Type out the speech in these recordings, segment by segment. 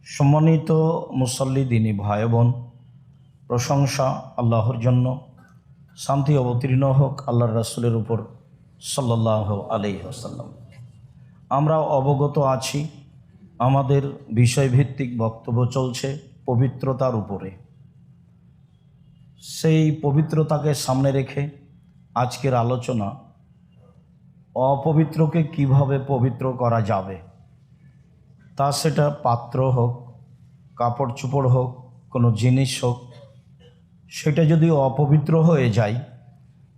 সম্মানিত মুসল্লি দিনী ভাই বোন, প্রশংসা আল্লাহর জন্য, শান্তি অবতীর্ণ হোক আল্লাহর রাসূলের উপর সাল্লাল্লাহু আলাইহি ওয়াসাল্লাম। আমরা অবগত আছি, আমাদের বিষয়ভিত্তিক বক্তব্য চলছে পবিত্রতার উপরে। সেই পবিত্রতাকে সামনে রেখে আজকের আলোচনা অপবিত্রকে কিভাবে পবিত্র করা যাবে, তা সেটা পাত্র হোক, কাপড় চোপড় হোক, কোনো জিনিস হোক, সেটা যদি অপবিত্র হয়ে যায়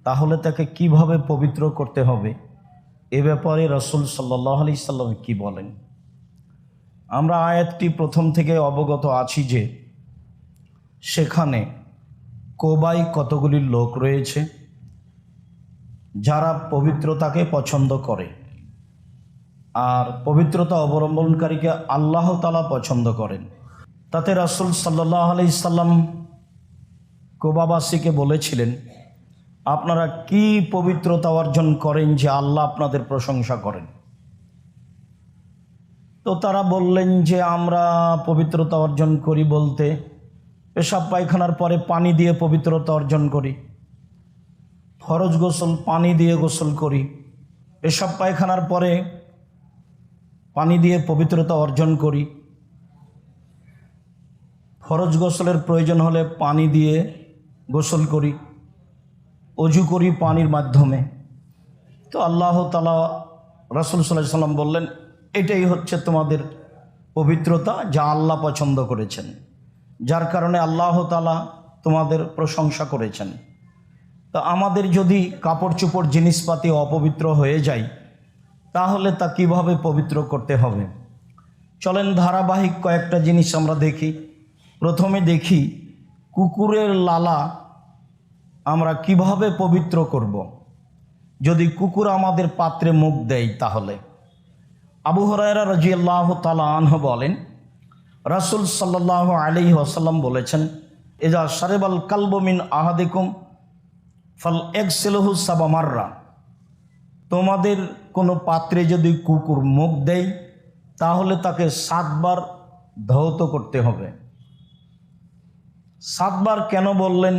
তাহলে তাকে কিভাবে পবিত্র করতে হবে, এ ব্যাপারে রাসূল সাল্লাল্লাহু আলাইহি সাল্লাম কি বলেন। আমরা আয়াতটি প্রথম থেকে অবগত আছি যে সেখানে কোবায় কতগুলি লোক রয়েছে যারা পবিত্রতাকে পছন্দ করে, আর পবিত্রতা অবলম্বনকারীকে আল্লাহ তাআলা পছন্দ করেন। তাতে রাসূল সাল্লাল্লাহু আলাইহি সাল্লাম কোবাবাসীকে বলেছিলেন, আপনারা কি পবিত্রতা অর্জন করেন যে আল্লাহ আপনাদের প্রশংসা করেন? তো তারা বললেন যে আমরা পবিত্রতা অর্জন করি বলতে পেশাব পায়খানার পরে পানি দিয়ে পবিত্রতা অর্জন করি, ফরজ গোসল পানি দিয়ে গোসল করি, পেশাব পায়খানার পরে পানি দিয়ে পবিত্রতা অর্জন করি, ফরজ গোসলের প্রয়োজন হলে পানি দিয়ে গোসল করি, অজু করি পানির মাধ্যমে। তো আল্লাহ তাআলা রাসূল সাল্লাল্লাহু আলাইহি সাল্লাম বললেন, এটাই হচ্ছে তোমাদের পবিত্রতা যা আল্লাহ পছন্দ করেছেন, যার কারণে আল্লাহ তাআলা তোমাদের প্রশংসা করেছেন। তো আমাদের যদি কাপড় চোপড় জিনিসপাতি অপবিত্র হয়ে যায় তাহলে তা কিভাবে পবিত্র করতে হবে, চলেন ধারাবাহিক কয়েকটা জিনিস আমরা দেখি। প্রথমে দেখি কুকুরের লালা আমরা কিভাবে পবিত্র করব। যদি কুকুর আমাদের পাত্রে মুখ দেয় তাহলে আবু হুরায়রা রাদিয়াল্লাহু তাআলা আনহু বলেন, রাসূল সাল্লাল্লাহু আলাইহি ওয়াসাল্লাম বলেছেন, ইজা শারিবাল কালবু মিন আহাদিকুম ফাল ইয়াগসিলহু সাবা মাররা, তোমাদের কোনো পাত্রে যদি কুকুর মুখ দেয় তাহলে তাকে 7 বার ধৌত করতে হবে। 7 বার কেন বললেন,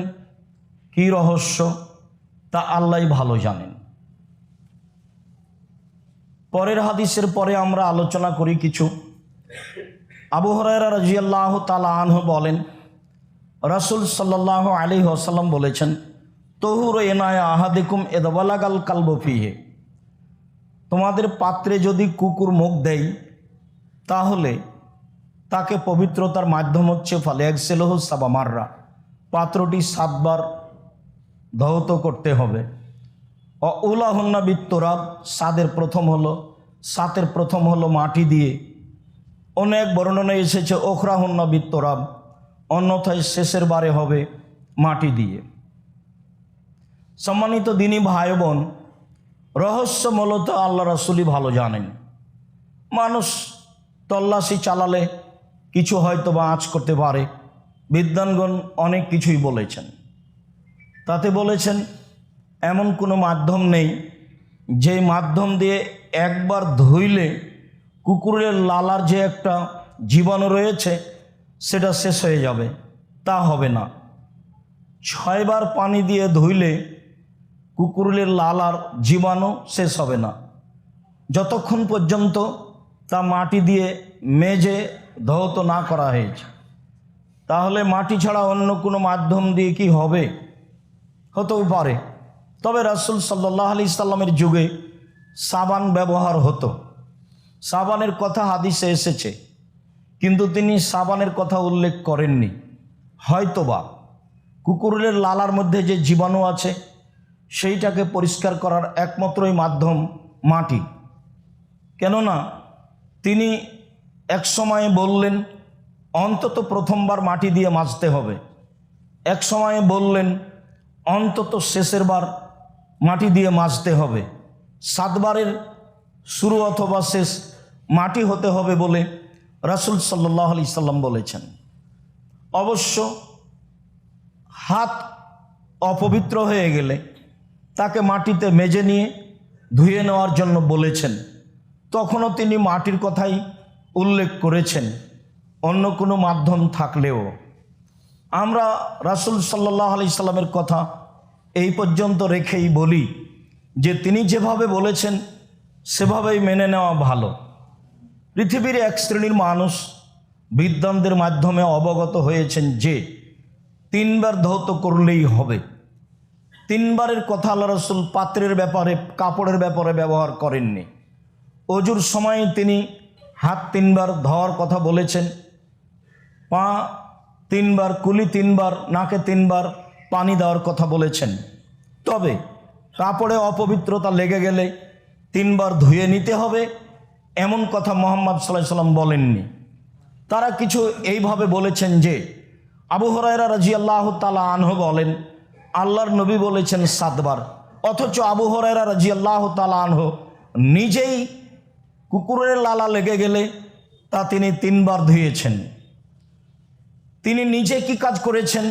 কি রহস্য, তা আল্লাহই ভালো জানেন। পরের হাদিসের পরে আমরা আলোচনা করি কিছু। আবু হুরায়রা রাদিয়াল্লাহু তাআলা আনহু বলেন, রাসূল সাল্লাল্লাহু আলাইহি ওয়াসাল্লাম বলেছেন, তহুরু ইনায়া আহাদিকুম ইযা বালাগাল কালবু ফিহি, তোমাদের পাত্রে যদি কুকুর মুখ দেয় তাহলে তাকে পবিত্রতার মাধ্যম হচ্ছে ফালিয়াগসিলহু সাবা মাররা, পাত্রটি 7 বার ধৌত করতে হবে। উলাহুন্না বিত্তুরাব, সাতের প্রথম হলো মাটি দিয়ে। অনেক বর্ণনায় এসেছে ওখরাহুন্না বিত্তুরাব, অন্যথায় শেষের বারে হবে মাটি দিয়ে। সম্মানিত দিনী ভাই বোন, রহস্য মূলত আল্লাহ রাসূলই ভালো জানেন। মানুষ তল্লাশি চালালে কিছু হয়তো বা আঁচ করতে পারে, বিদ্বানগণ অনেক কিছুই বলেছেন। তাতে বলেছেন এমন কোনো মাধ্যম নেই যে মাধ্যম দিয়ে একবার ধুইলে কুকুরের লালার যে একটা জীবাণু রয়েছে সেটা শেষ হয়ে যাবে, তা হবে না। 6 বার পানি দিয়ে ধুইলে কুকুরের লালার জীবাণু শেষ হবে না, যতক্ষণ পর্যন্ত তা মাটি দিয়ে মেজে ধৌত না করা হয়েছে। তাহলে মাটি ছাড়া অন্য কোনো মাধ্যম দিয়ে কি হবে? হতেও পারে। তবে রাসূল সাল্লাল্লাহু আলাইহি সাল্লামের যুগে সাবান ব্যবহার হতো, সাবানের কথা হাদিসে এসেছে, কিন্তু তিনি সাবানের কথা উল্লেখ করেননি। হয়তোবা কুকুরের লালার মধ্যে যে জীবাণু আছে সেইটাকে পরিষ্কার করার একমাত্রই মাধ্যম মাটি। কেননা তিনি এক সময়ে বললেন অন্তত প্রথমবার মাটি দিয়ে মাজতে হবে, এক সময়ে বললেন অন্তত শেষের বার মাটি দিয়ে মাজতে হবে। 7 বারের শুরু অথবা শেষ মাটি হতে হবে বলে রাসূল সাল্লাল্লাহু আলাইহি সাল্লাম বলেছেন। অবশ্য হাত অপবিত্র হয়ে গেলে তাকে মাটিতে মেজে নিয়ে ধুয়ে নেওয়ার জন্য বলেছেন, তখনও তিনি মাটির কথাই উল্লেখ করেছেন। অন্য কোনো মাধ্যম থাকলেও আমরা রাসূল সাল্লাল্লাহু আলাইহি সাল্লামের কথা এই পর্যন্ত রেখেই বলি যে তিনি যেভাবে বলেছেন সেভাবেই মেনে নেওয়া ভালো। পৃথিবীর এক শ্রেণীর মানুষ বিদ্বানদের মাধ্যমে অবগত হয়েছেন যে 3 বার ধৌত করলেই হবে। 3 বারের কথা আল্লাহ রাসূল পাত্রের ব্যাপারে, কাপড়ের ব্যাপারে ব্যবহার করেননি। অজুর সময় তিনি হাত 3 বার ধোয়ার কথা বলেছেন, পা 3 বার, কুলি 3 বার, নাকে 3 বার পানি দেওয়ার কথা বলেছেন। তবে কাপড়ে অপবিত্রতা লেগে গেলে 3 বার ধুয়ে নিতে হবে এমন কথা মুহাম্মদ সাল্লাল্লাহু আলাইহি সাল্লাম বলেননি। তারা কিছু এইভাবে বলেছেন যে আবু হুরায়রা রাদিয়াল্লাহু তাআলা আনহু বলেন আল্লাহর নবী বলেছেন 7 বার, অথচ আবু হুরায়রা রাদিয়াল্লাহু তাআলা আনহু নিজেই কুকুরের লালা লেগে গেলে তা তিনি 3 বার ধুয়েছেন। তিনি নিজে কি কাজ করেছেন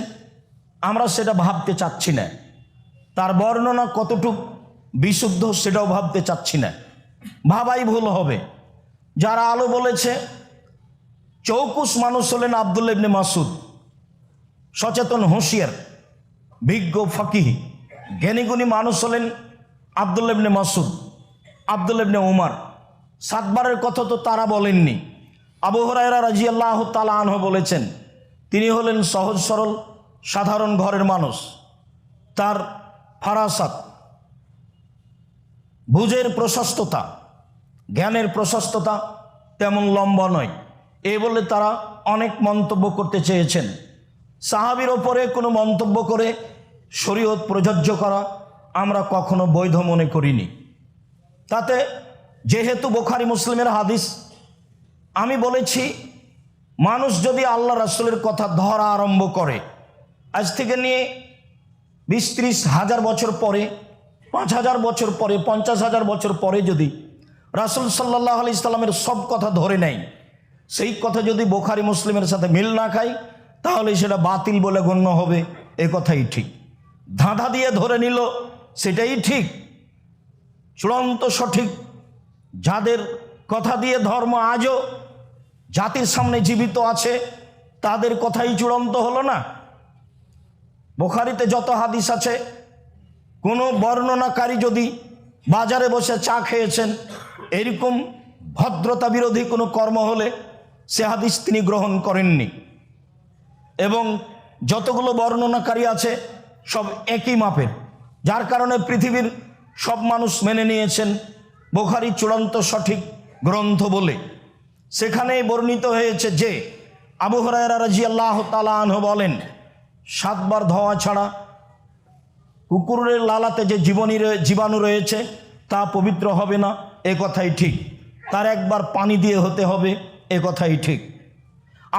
আমরা সেটা ভাবতে চাচ্ছি না, তার বর্ণনা কতটুক বিশুদ্ধ সেটাও ভাবতে চাচ্ছি না, ভাবাই ভুল হবে। যারা আলো বলেছে চৌকুশ মানুষ হলেন আব্দুল্লাহ ইবনে মাসউদ, সচেতন হুঁশিয়ার বিজ্ঞ ফাকিহ জ্ঞানীগুণী মানুষ হলেন আব্দুল্লাহ ইবনে মাসউদ, আব্দুল্লাহ ইবনে উমর। 7 বারের কথা তো তারা বলেননি। আবু হুরায়রা রাদিয়াল্লাহু তাআলা আনহু বলেছেন তিনি হলেন সহজ সরল সাধারণ ঘরের মানুষ, তার ফারাসাত, বুঝের প্রশস্ততা, জ্ঞানের প্রশস্ততা তেমন লম্বা নয়, এই বলে তারা অনেক মন্তব্য করতে চেয়েছেন। সাহাবীর ওপরে কোনো মন্তব্য করে শরীয়ত প্রযোজ্য করা আমরা কখনো বৈধ মনে করিনি। তাতে যেহেতু বুখারী মুসলিমের হাদিস, আমি বলেছি মানুষ যদি আল্লাহ রাসূলের কথা ধরা আরম্ভ করে আজ থেকে নিয়ে 20-30 হাজার বছর পরে, 5,000 বছর পরে, 50,000 বছর পরে যদি রাসূল সাল্লাল্লাহু আলাইহি সাল্লামের সব কথা ধরে নেয়, সেই কথা যদি বুখারী মুসলিমের সাথে মিল না খায় তাহলে সেটা বাতিল বলে গণ্য হবে, এ কথাই ঠিক। ধাঁধা দিয়ে ধরে নিল সেটাই ঠিক, চূড়ান্ত সঠিক, যাদের কথা দিয়ে ধর্ম আজও জাতির সামনে জীবিত আছে তাদের কথাই চূড়ান্ত হলো না। বুখারীতে যত হাদিস আছে, কোনো বর্ণনাকারী যদি বাজারে বসে চা খেয়েছেন এরকম ভদ্রতা বিরোধী কোনো কর্ম হলে সে হাদিস তিনি গ্রহণ করেননি। এবং যতগুলো বর্ণনাকারী আছে সব একই মাপের, যার কারণে পৃথিবীর সব মানুষ মেনে নিয়েছেন বুখারী চূড়ান্ত সঠিক গ্রন্থ বলে। সেখানেই বর্ণিত হয়েছে যে আবু হুরায়রা রাদিয়াল্লাহু তাআলা আনহু বলেন 7 বার ধোয়া ছাড়া কুকুরের লালাতে যে জীবাণু রয়েছে তা পবিত্র হবে না, এ কথাই ঠিক। তার 1 বার পানি দিয়ে হতে হবে, এ কথাই ঠিক।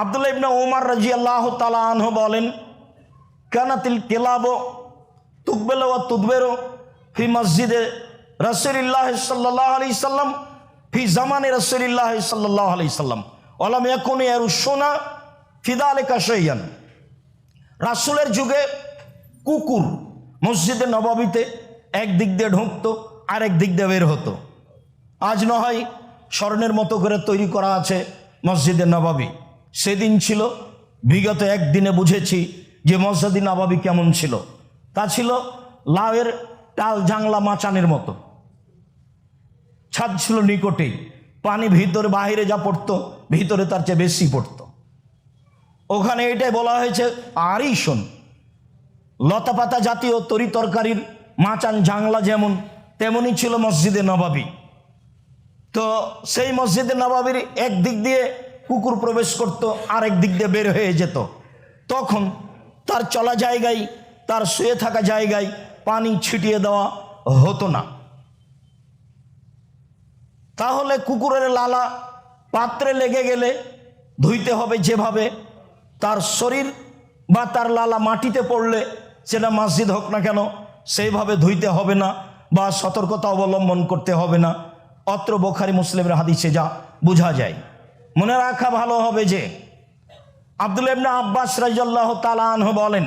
আব্দুল্লাহ ইবনে উমর রাদিয়াল্লাহু তাআলা আনহু বলেন কানাতিল কিলাবু তুকবেলু ওয়া তুদবেরু ফি মসজিদে রাসূলিল্লাহ সাল্লাল্লাহু আলাইহি সাল্লাম ফি জামানে রাসূলিল্লাহ সাল্লাল্লাহু আলাইহি সাল্লাম ওয়া লাম ইয়াকুন ইয়ারুশুনা ফি যালিকা শাইআন। রাসূলের যুগে কুকুর মসজিদে নববীতে এক দিক দিয়ে ঢুকতো আর এক দিক দিয়ে বের হতো। আজ না হয় স্বর্ণের মতো করে তৈরি করা আছে মসজিদে নববী, সেদিন ছিল, বিগত একদিনে বুঝেছি যে মসজিদে নববী কেমন ছিল। তা ছিল লাউয়ের টাল জাংলা মাচানের মতো, ছাদ ছিল নিকটেই, পানি ভিতরে বাহিরে যা পড়তো ভিতরে তার চেয়ে বেশি পড়তো। ওখানে এটাই বলা হয়েছে আরিশন, লতাপাতা জাতীয় তরি তরকারির মাচান জাংলা যেমন তেমনই ছিল মসজিদে নববী। তো সেই মসজিদে নববীর এক দিক দিয়ে কুকুর প্রবেশ করত, আরেক দিক দিয়ে বের হয়ে যেত। তখন তার চলা জায়গায়, তার শুয়ে থাকা জায়গায় পানি ছিটিয়ে দেওয়া হতো না। তাহলে কুকুরের লালা পাত্রে লেগে গেলে ধুইতে হবে যেভাবে, তার শরীর বা তার লালা মাটিতে পড়লে সেটা মসজিদ হোক না কেন সেইভাবে ধুইতে হবে না বা সতর্কতা অবলম্বন করতে হবে না। অত্র বুখারী মুসলিমের হাদিসে যা বোঝা যায়। মনে রাখা ভালো হবে যে আব্দুল্লাহ ইবনে আব্বাস রাদিয়াল্লাহু তাআলা আনহু বলেন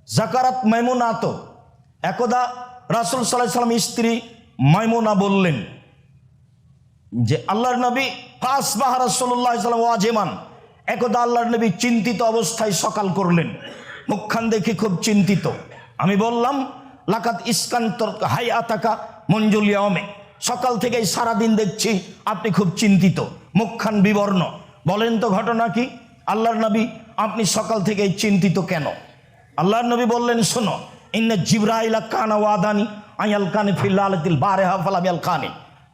যাকারাত মাইমুনাত, একদা রাসূল সাল্লাল্লাহু আলাইহি ওয়াসাল্লাম স্ত্রী মাইমুনা বললেন যে আল্লাহর নবী ফাসবাহ রাসূলুল্লাহ সাল্লাল্লাহু আলাইহি ওয়াসাল্লাম, একদা আল্লাহর নবী চিন্তিত অবস্থায় সকাল করলেন, মুখখান দেখে খুব চিন্তিত। আমি বললাম, লাকাত ইসকান্তর হাই আতাকা মঞ্জুল ইয়ামে, সকাল থেকেই সারাদিন দেখছি আপনি খুব চিন্তিত, মুখখান বিবর্ণ। বলেন তো ঘটনা কি? আল্লাহর নবী, আপনি সকাল থেকেই চিন্তিত কেন? আল্লাহর নবী বললেন, শোনো, ইন্না জিবরাইল কানা ওয়াদানি আয়াল কানে ফিল্লালাতিল বারেহা ফালাম ইয়াল কানে।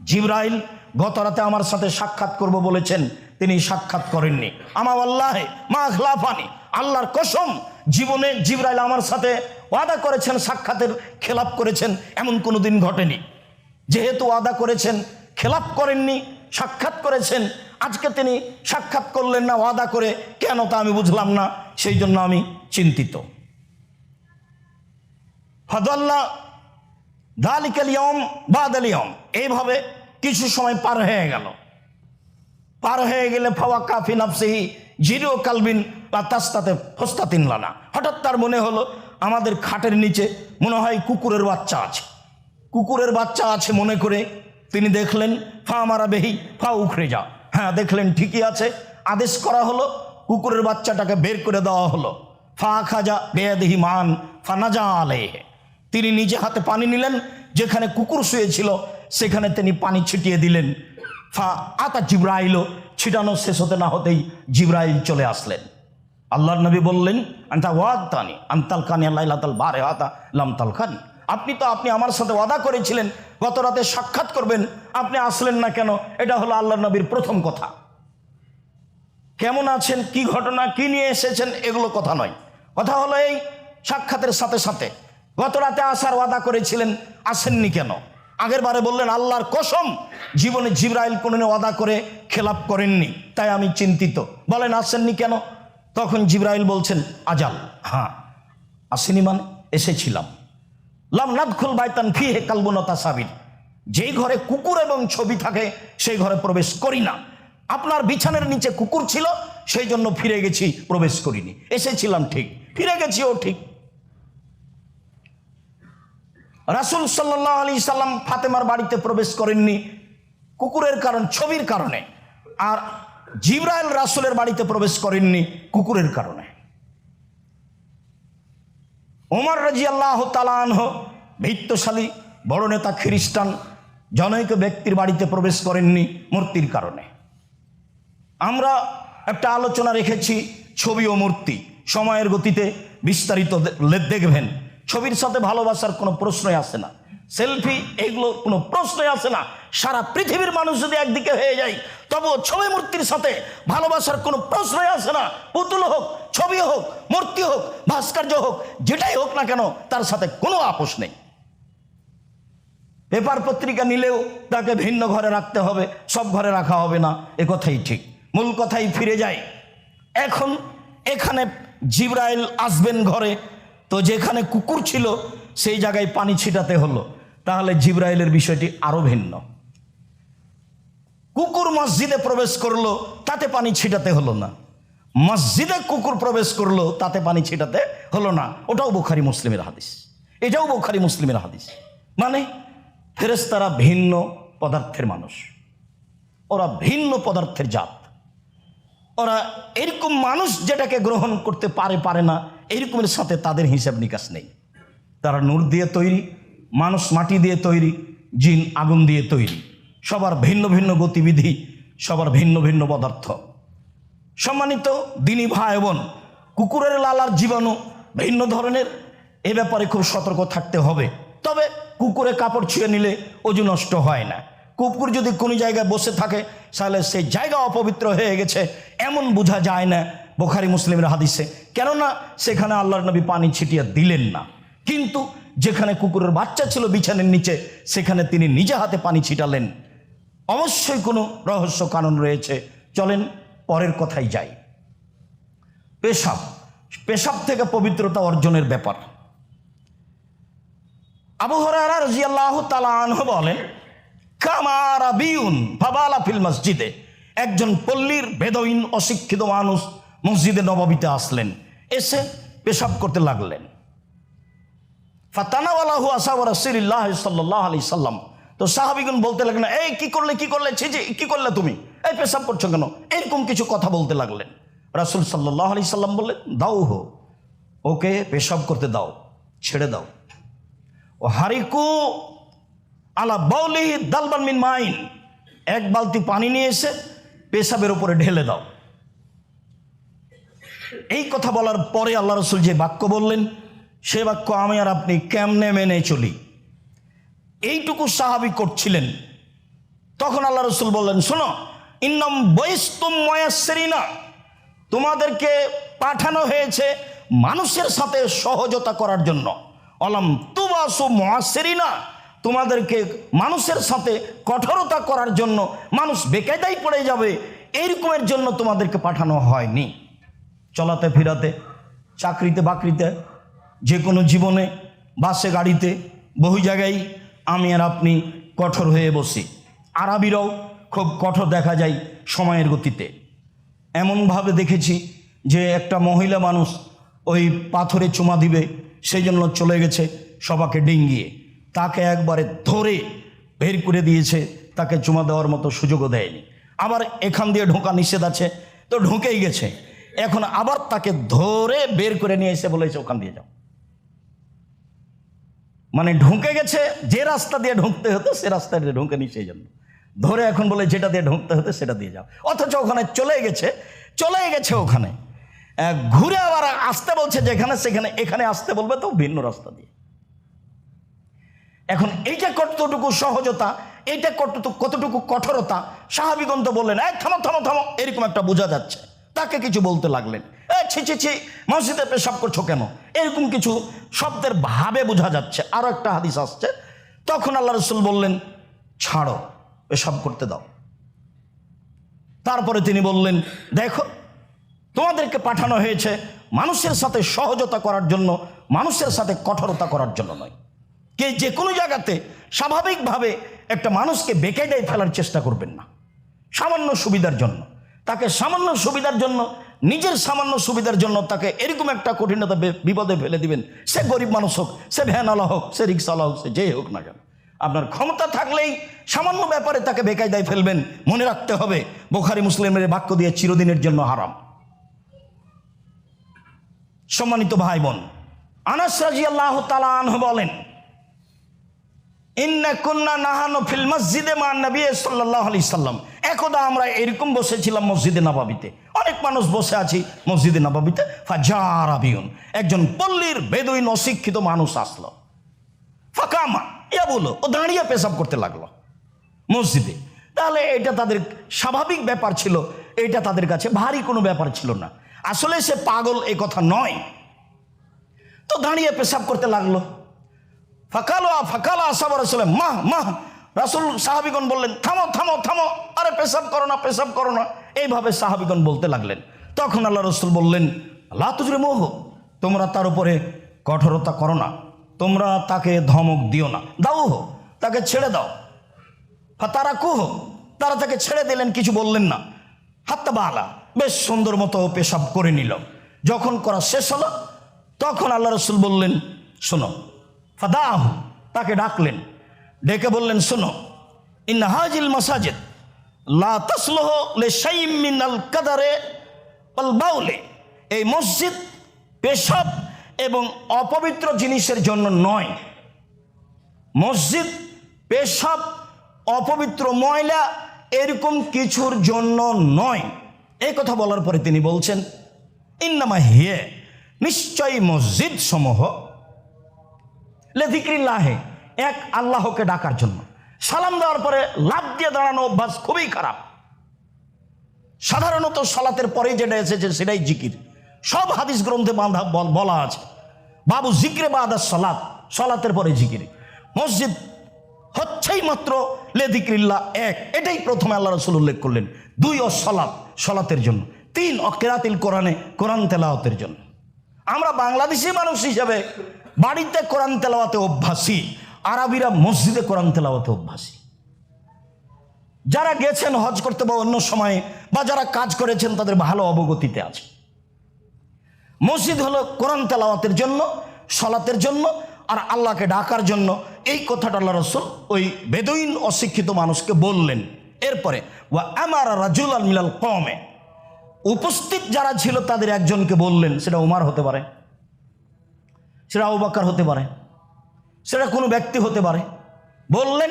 জিবরাইল গত রাতে আমার সাথে সাক্ষাৎ করব বলেছেন, তিনি সাক্ষাৎ করেননি। আমা আল্লাহে মা খিলাফানি, আল্লাহর কসম, জীবনে জিবরাইল আমার সাথে ওয়াদা করেছেন, সাক্ষাতের খেলাপ করেছেন, এমন কোনো দিন ঘটেনি। যেহেতু ওয়াদা করেছেন, খেলাপ করেননি, সাক্ষাৎ করেছেন, আজকে তিনি সাক্ষাৎ করলেন না ওয়াদা করে, কেন তা আমি বুঝলাম না, সেই জন্য আমি চিন্তিত। ফাদাল্লা দালিকাল ইয়াউম বাদাল ইয়াউম, এইভাবে কিছু সময় পার হয়ে গেল। পার হয়ে গেলে ফাওয়া কাফি নাফসিহি জিরো কালবিন লা তাস্তাতে ফস্তাতিন লানা, হঠাৎ তার মনে হলো আমাদের খাটের নিচে মনে হয় কুকুরের বাচ্চা আছে। কুকুরের বাচ্চা আছে মনে করে তিনি দেখলেন, ফা মারা বেহি ফা উখড়ে যা। হ্যাঁ, দেখলেন ঠিকই আছে। আদেশ করা হলো, কুকুরের বাচ্চাটাকে বের করে দেওয়া হলো। ফা খাজা বেয়াদিহি মান ফানাজা আলাইহি, তিনি নিজে হাতে পানি নিলেন, যেখানে কুকুর শুয়েছিল সেখানে তিনি পানি ছিটিয়ে দিলেন। ফা আতা জিবরাইল, ছিটানো শেষ হতে না হতেই জিবরাইল চলে আসলেন। আল্লাহর নবী বললেন, আনতা ওয়াদানি আনতাল কানি লাইলাতাল বারেহাতা লাম তালকানি, আপনি আমার সাথে ওয়াদা করেছিলেন গত রাতে সাক্ষাৎ করবেন, আপনি আসলেন না কেন? এটা হলো আল্লাহর নবীর প্রথম কথা। কেমন আছেন, কি ঘটনা, কি নিয়ে এসেছেন, এগুলো কথা নয়। কথা হলো এই সাক্ষাতের সাথে সাথে গত রাতে আসার ওয়াদা করেছিলেন, আসেননি কেন? আগের বারে বললেন, আল্লাহর কসম, জীবনে জিবরাইল কোনোদিন ওয়াদা করে খেলাপ করেননি, তাই আমি চিন্তিত। বলেন আসেননি কেন? তখন জিবরাইল বলছেন, আজাল, হ্যাঁ আসেনি মানে এসেছিলাম। লাম নাদখুল বাইতান ফিহে কালবুন ওয়া তাসাবির, যেই ঘরে কুকুর এবং ছবি থাকে সেই ঘরে প্রবেশ করি না। আপনার বিছানার নিচে কুকুর ছিল, সেই জন্য ফিরে গেছি, প্রবেশ করিনি। এসেছিলাম ঠিক, ফিরে গেছিও ঠিক। রাসূল সাল্লাল্লাহু আলাইহি সাল্লাম ফাতেমার বাড়িতে প্রবেশ করেননি কুকুরের কারণ, ছবির কারণে, আর জিবরাইল রাসূলের বাড়িতে প্রবেশ করেননি কুকুরের কারণে। ওমর রাদিয়াল্লাহু তাআলা আনহু, ভিত্তশালী বড় নেতা খ্রিস্টান, জনৈক ব্যক্তির বাড়িতে প্রবেশ করেননি মূর্তির কারণে। আমরা একটা আলোচনা রেখেছি ছবি ও মূর্তি, সময়ের গতিতে বিস্তারিত দেখবেন। ছবির সাথে ভালোবাসার কোনো প্রশ্নই আসে না, সেলফি এগুলো কোনো প্রশ্নই আসে না। সারা পৃথিবীর মানুষ যদি একদিকে হয়ে যায়, তবুও ছবি মূর্তির সাথে ভালোবাসার কোনো প্রশ্নই আসে না। পুতুল হোক, ছবি হোক, মূর্তি হোক, ভাস্কর্য হোক, যেটাই হোক না কেন, তার সাথে কোনো আপোষ নেই। পেপার পত্রিকা নিলেও তাকে ভিন্ন ঘরে রাখতে হবে, সব ঘরে রাখা হবে না, এ কথাই ঠিক। মূল কথাই ফিরে যায়। এখন এখানে জিবরাইল আসবেন ঘরে, তো যেখানে কুকুর ছিল সেই জায়গায় পানি ছিটাতে হলো, তাহলে জিবরাইলের বিষয়টি আরো ভিন্ন। কুকুর মসজিদে প্রবেশ করলো, তাতে পানি ছিটাতে হলো না। মসজিদে কুকুর প্রবেশ করলো, তাতে পানি ছিটাতে হলো না। ওটাও বুখারী মুসলিমের হাদিস, এটাও বুখারী মুসলিমের হাদিস। মানে ফেরেশতারা ভিন্ন পদার্থের মানুষ, ওরা ভিন্ন পদার্থের জাত। ওরা এরকম মানুষ যেটাকে গ্রহণ করতে পারে না, এরকমের সাথে তাদের হিসাব নিকাশ নেই। তারা নূর দিয়ে তৈরি, মানুষ মাটি দিয়ে তৈরি, জিন আগুন দিয়ে তৈরি। সবার ভিন্ন ভিন্ন গতিবিধি, সবার ভিন্ন ভিন্ন পদার্থ। সম্মানিত দিনী ভাই বোন, কুকুরের লালার জীবাণু ভিন্ন ধরনের, এ ব্যাপারে খুব সতর্ক থাকতে হবে। তবে কুকুরে কাপড় ছুঁয়ে নিলে অজু নষ্ট হয় না। কুকুর যদি কোনো জায়গায় বসে থাকে, তাহলে সেই জায়গা অপবিত্র হয়ে গেছে এমন বোঝা যায় না বুখারী মুসলিমের হাদিসে, কেননা সেখানে আল্লাহর নবী পানি ছিটিয়ে দিলেন না। কিন্তু যেখানে কুকুরের বাচ্চা ছিল বিছানার নিচে, সেখানে তিনি নিজে হাতে পানি ছিটালেন। অবশ্যই কোনো রহস্য কারণ রয়েছে। চলেন পরের কথাই যাই। পেশাব, পেশাব থেকে পবিত্রতা অর্জনের ব্যাপার। আবু হুরায়রা রাদিয়াল্লাহু তাআলা আনহু বলেন, কামা রাবিউন ফাবালা ফিল মসজিদে, একজন পল্লীর বেদউইন অশিক্ষিত মানুষ মসজিদে নববীতে আসলেন, এসে পেশাব করতে লাগলেন। ফাতানাওয়ালাহু আসহাবু রাসূলিল্লাহ সাল্লাল্লাহু আলাইহি সাল্লাম, তো সাহাবীগণ বলতে লাগলেন, এই কি করলে ছি কি করলে তুমি, এই পেশাব করছো কেন, এরকম কিছু কথা বলতে লাগলেন। রাসূল সাল্লাল্লাহু আলাইহি সাল্লাম বললেন, দাও হো, ওকে পেশাব করতে দাও, ছেড়ে দাও। ও হারিকু আলা বাউলিহি দালবান মিন মাইন, এক বালতি পানি নিয়ে এসে পেশাবের উপরে ঢেলে দাও। এই কথা বলার পরে আল্লাহ রসুল যে বাক্য বললেন, সে বাক্য আমি আর আপনি কেমনে মেনে চলি? এইটুকু সাহাবী করছিলেন। তখন আল্লাহ রসুল বললেন, শোনো, ইন্নাম বয়স্তুম মুয়াসসিরিনা, তোমাদেরকে পাঠানো হয়েছে মানুষের সাথে সহজতা করার জন্য। অলাম তুবাসু মুয়াসসিরিনা, তোমাদেরকে মানুষের সাথে কঠোরতা করার জন্য, মানুষ বেকায়দায় পড়ে যাবে এইরকমের জন্য তোমাদেরকে পাঠানো হয়নি। চলাতে ফিরাতে, চাকরিতে বাকরিতে, যে কোনো জীবনে, বাসে গাড়িতে, বহু জায়গায় আমি আর আপনি কঠোর হয়ে বসি। আরবিরাও খুব কঠোর দেখা যায় সময়ের গতিতে। এমনভাবে দেখেছি যে একটা মহিলা মানুষ ওই পাথরে চুমা দিবে, সেই জন্য চলে গেছে সবাকে ডিঙ্গিয়ে, তাকে একবারে ধরে বের করে দিয়েছে, তাকে চুমা দেওয়ার মতো সুযোগও দেয়নি। আবার এখান দিয়ে ঢোকা নিষেধ আছে, তো ঢুকেই গেছে, এখন আবার তাকে ধরে বের করে নিয়ে এসে বলেছে ওখান দিয়ে যাও। মানে ঢুকে গেছে, যে রাস্তা দিয়ে ঢুকতে হতো সে রাস্তা দিয়ে ঢুকেনি, সেই জন্য ধরে এখন বলে যেটা দিয়ে ঢুকতে হতো সেটা দিয়ে যাও। অথচ ওখানে চলে গেছে ওখানে ঘুরে আবার আসতে বলছে, যেখানে সেখানে এখানে আসতে বলবে তো ভিন্ন রাস্তা দিয়ে। এখন এইটা কতটুকু সহজতা, এইটা কতটুকু কঠোরতা, সাহাবীগণ তো বললেন, থামো থামো থামো, এরকম একটা বোঝা যাচ্ছে। তাকে কিছু বলতে লাগলেন, ছি ছি ছি, মসজিদে পেশাব করছো কেন, এরকম কিছু শব্দের ভাবে বোঝা যাচ্ছে। আরো একটা হাদিস আসছে, তখন আল্লাহ রসুল বললেন, ছাড়ো, পেশাব করতে দাও। তারপরে তিনি বললেন, দেখো, তোমাদেরকে পাঠানো হয়েছে মানুষের সাথে সহজতা করার জন্য, মানুষের সাথে কঠোরতা করার জন্য নয়। কে যে কোনো জায়গাতে স্বাভাবিকভাবে একটা মানুষকে বেকায়দায় ফেলার চেষ্টা করবেন না। সামান্য সুবিধার জন্য তাকে, সামান্য সুবিধার জন্য, নিজের সামান্য সুবিধার জন্য তাকে এরকম একটা কঠিনতা বিপদে ফেলে দিবেন। সে গরিব মানুষ হোক, সে ভ্যানওয়ালা হোক, সে রিক্সাওয়ালা হোক, সে যেই হোক না কেন, আপনার ক্ষমতা থাকলেই সামান্য ব্যাপারে তাকে বেকায়দায় ফেলবেন। মনে রাখতে হবে, বুখারী মুসলিমের বাক্য দিয়ে চিরদিনের জন্য হারাম। সম্মানিত ভাই বোন, আনাস রাদিয়াল্লাহু তাআলা আনহু বলেন, ইন্না কুন্না নাহানু ফিল মসজিদে মা নবী সাল্লাল্লাহু আলাইহি সাল্লাম, একদা আমরা এরকম বসেছিলাম মসজিদে নববীতে, অনেক মানুষ বসে আছি মসজিদে নববীতে। ফাজারাবিউন, একজন পল্লীর বেদুইন অশিক্ষিত মানুষ আসলো। ফাকামা, ইয়া বলো, ও দাঁড়িয়ে পেশাব করতে লাগলো মসজিদে। তাহলে এটা তাদের স্বাভাবিক ব্যাপার ছিল, এটা তাদের কাছে ভারী কোনো ব্যাপার ছিল না। আসলে সে পাগল এ কথা নয়, তো দাঁড়িয়ে পেশাব করতে লাগলো। ফাকালা আসহাব রাসূল, মা রাসূল, সাহাবীগণ বললেন, থামো থামো থামো, আরে পেশাব করো না, পেশাব করো না, এইভাবে সাহাবীগণ বলতে লাগলেন। তখন আল্লাহ রাসূল বললেন, লা তুজরিমুহু, তোমরা তার উপরে কঠোরতা করো না, তোমরা তাকে ধমক দিও না, দাও হো, তাকে ছেড়ে দাও। ফাতারাকুহু, তারা তাকে ছেড়ে দিলেন, কিছু বললেন না। হাত্তা বালা, বেশ সুন্দর মতো পেশাব করে নিল। যখন করা শেষ হলো, তখন আল্লাহ রাসূল বললেন, শোনো, ফাদাহু, তাকে ডাকলেন, ডেকে বললেন, শোনো, ইন্না হাজিল মাসাজিদ লা তাসলুহু লিশাইইন মিনাল কাদারে ওয়াল বাউলি, এই মসজিদ পেশাব এবং অপবিত্র জিনিসের জন্য নয়। মসজিদ পেশাব, অপবিত্র, ময়লা এরকম কিছুর জন্য নয়। এই কথা বলার পরে তিনি বলছেন, ইন্নামা হিয়া, নিশ্চয়ই মসজিদ সমূহ, লিযিকরিল্লাহি, এক আল্লাহকে ডাকার জন্য। সালাম দেওয়ার পরে লাফ দিয়ে দাঁড়ানো অভ্যাস খুবই খারাপ। সাধারণত সালাতের পরেই যেটা এসেছে সেটাই জিকির, সব হাদিস গ্রন্থে বলা আছে, বাবু জিক্রে বাদা সালাত, সালাতের পরে জিকির। মসজিদ হচ্ছেই মাত্র লিযিকরিল্লাহ, এক, এটাই প্রথমে আল্লাহ রাসূল উল্লেখ করলেন। 2 সালাত, সালাতের জন্য। 3 কিরাতিল কোরআনে, কোরআন তেলাওয়াতের জন্য। আমরা বাংলাদেশি মানুষ হিসাবে বাড়িতে কোরআন তেলাওয়াতে অভ্যাসী, আরবিরা মসজিদে কোরআন তেলাওয়াতে অভ্যাসী। যারা গেছেন হজ করতে বা অন্য সময়ে, বা যারা কাজ করেছেন, তাদের ভালো অবগতিতে আছে। মসজিদ হলো কোরআন তেলাওয়াতের জন্য, সালাতের জন্য, আর আল্লাহকে ডাকার জন্য। এই কথাটা আল্লাহ রাসূল ওই বেদুইন অশিক্ষিত মানুষকে বললেন। এরপরে ওয়া আমারা রাজুলান মিনাল কওমে, উপস্থিত যারা ছিল তাদের একজনকে বললেন, সেটা উমার হতে পারে, সেটা আবু বকর হতে পারে, সেটা কোনো ব্যক্তি হতে পারে। বললেন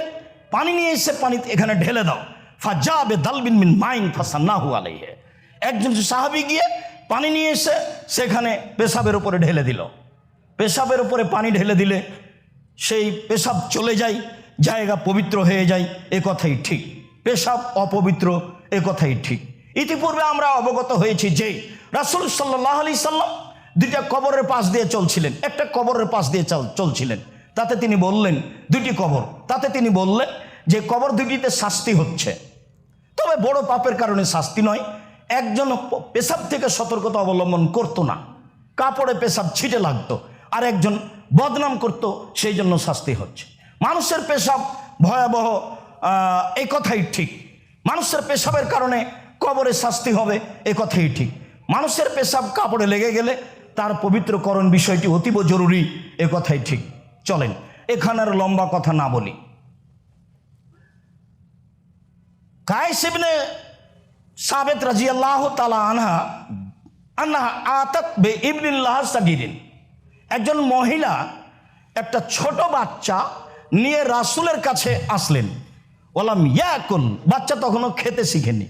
পানি নিয়ে এসে পানিতে এখানে ঢেলে দাও। ফাজাবে দালবিন মিন মাইন ফাসান্নাহু আলাইহি। একজন সাহাবী গিয়ে পানি নিয়ে এসে সেখানে পেশাবের উপরে ঢেলে দিল। পেশাবের উপরে পানি ঢেলে দিলে সেই পেশাব চলে যায়, জায়গা পবিত্র হয়ে যায়, এ কথাই ঠিক। পেশাব অপবিত্র, এ কথাই ঠিক। ইতিপূর্বে আমরা অবগত হয়েছি যে রাসূল সাল্লাল্লাহু আলাইহি সাল্লাম দুইটা কবরের পাশ দিয়ে চলছিলেন, একটা কবরের পাশ দিয়ে চলছিলেন। তাতে তিনি বললেন, দুইটি কবর, তাতে তিনি বললেন যে কবর দুটিতে শাস্তি হচ্ছে, তবে বড় পাপের কারণে শাস্তি নয়। একজন পেশাব থেকে সতর্কতা অবলম্বন করতো না, কাপড়ে পেশাব ছিটে লাগতো, আর একজন বদনাম করত, সেই জন্য শাস্তি হচ্ছে। মানুষের পেশাব ভয়াবহ, এই কথাই ঠিক। মানুষের পেশাবের কারণে কবরে শাস্তি হবে, এ কথাই ঠিক। মানুষের পেশাব কাপড়ে লেগে গেলে তার পবিত্রকরণ বিষয়টি অতীব জরুরি, এ কথাই ঠিক। চলেন এখানের লম্বা কথা না বলি। কায়েস ইবনে সাবিত রাদিয়াল্লাহু তাআলা আনহা আতাত বে ইবনিল্লাহ সাগীরিন। একজন মহিলা একটা ছোট বাচ্চা নিয়ে রাসূলের কাছে আসলেন। ওয়ালাম ইয়াকুল, বাচ্চা তখনও খেতে শিখেনি।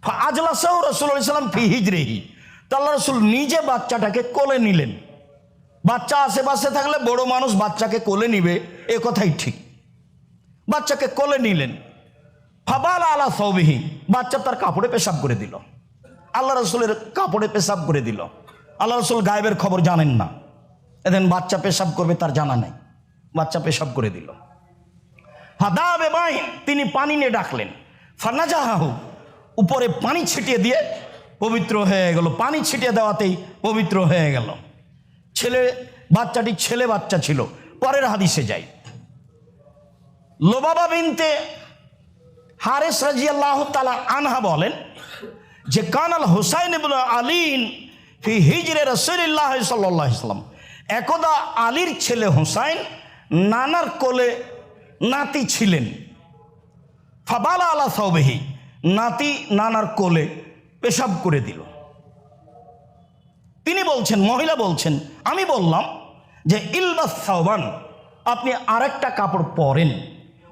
ফাআজলাসাহু রাসূলুল্লাহ সাল্লাল্লাহু আলাইহি ওয়াসাল্লাম ফি হিজরিহি। আল্লাহ রাসূল নিজে বাচ্চাটাকে কোলে নিলেন। বাচ্চা আশেপাশে থাকলে বড় মানুষ বাচ্চাকে কোলে নিবে, এ কথাই ঠিক। বাচ্চাকে কোলে নিলেন। ফাবালা আলা সাওবিহি, বাচ্চা তার কাপড়ে পেশাব করে দিল। আল্লাহ রাসূলের কাপড়ে পেশাব করে দিল। আল্লাহ রাসূল গায়েবের খবর জানেন না, এদিন বাচ্চা পেশাব করবে তার জানা নাই, বাচ্চা পেশাব করে দিল। ফাদাবে মাই, তিনি পানি নিয়ে ডাকলেন। ফানাজাহু, উপরে পানি ছিটিয়ে দিয়ে পবিত্র হয়ে গেল। পানি ছিটিয়ে দেওয়াতেই পবিত্র হয়ে গেল। বাচ্চাটি ছেলে বাচ্চা ছিল। পরের হাদিসে যাই। লোবাবা বিনতে হারিস রাদিয়াল্লাহু তাআলা আনহা বলেন যে কানাল হুসাইন ইবনে আলী ফি হিজরে রাসূলুল্লাহ সাল্লাল্লাহু আলাইহি ওয়াসাল্লাম। একদা আলীর ছেলে হুসাইন নানার কোলে নাতি ছিলেন। ফাবালা আলা সাওবিহি, নাতি নানার কোলে পেশাব করে দিল। তিনি বলছেন, মহিলা বলছেন, আমি বললাম যে ইলবাস সাওবান, আপনি আরেকটা কাপড় পরেন।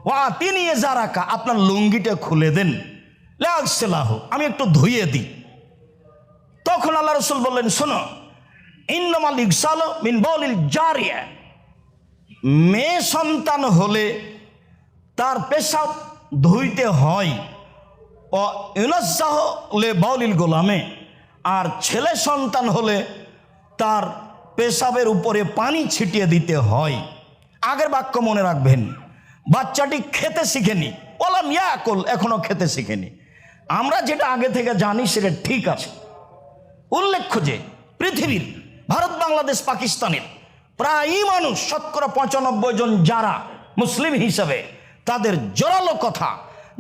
ওয়া তিনি জারাকা, আপনার লুঙ্গিটা খুলে দেন। লাগসলাহু, আমি একটু ধুইয়ে দিই। তখন আল্লাহ রাসূল বললেন, শোনো, ইন্নামাল ইগসালু মিন বাউলিল জারিয়া, মেয়ে সন্তান হলে তার পেশাব ধুইতে হয়। ও ইউনাজ্জাহু লি বাউলিল গোলামে, আর ছেলে সন্তান হলে তার পেশাবের উপরে পানি ছিটিয়ে দিতে হয়। আগের বাক্য মনে রাখবেন। বাচ্চাটি খেতে শিখেনি, ওলাম ইয়াকুল, এখনো খেতে শিখেনি। আমরা যেটা আগে থেকে জানি সেটা ঠিক আছে। উল্লেখ্য যে পৃথিবীর ভারত, বাংলাদেশ, পাকিস্তানের প্রায়ই মানুষ, শতকরা 95 জন যারা মুসলিম হিসাবে, তাদের জোরালো কথা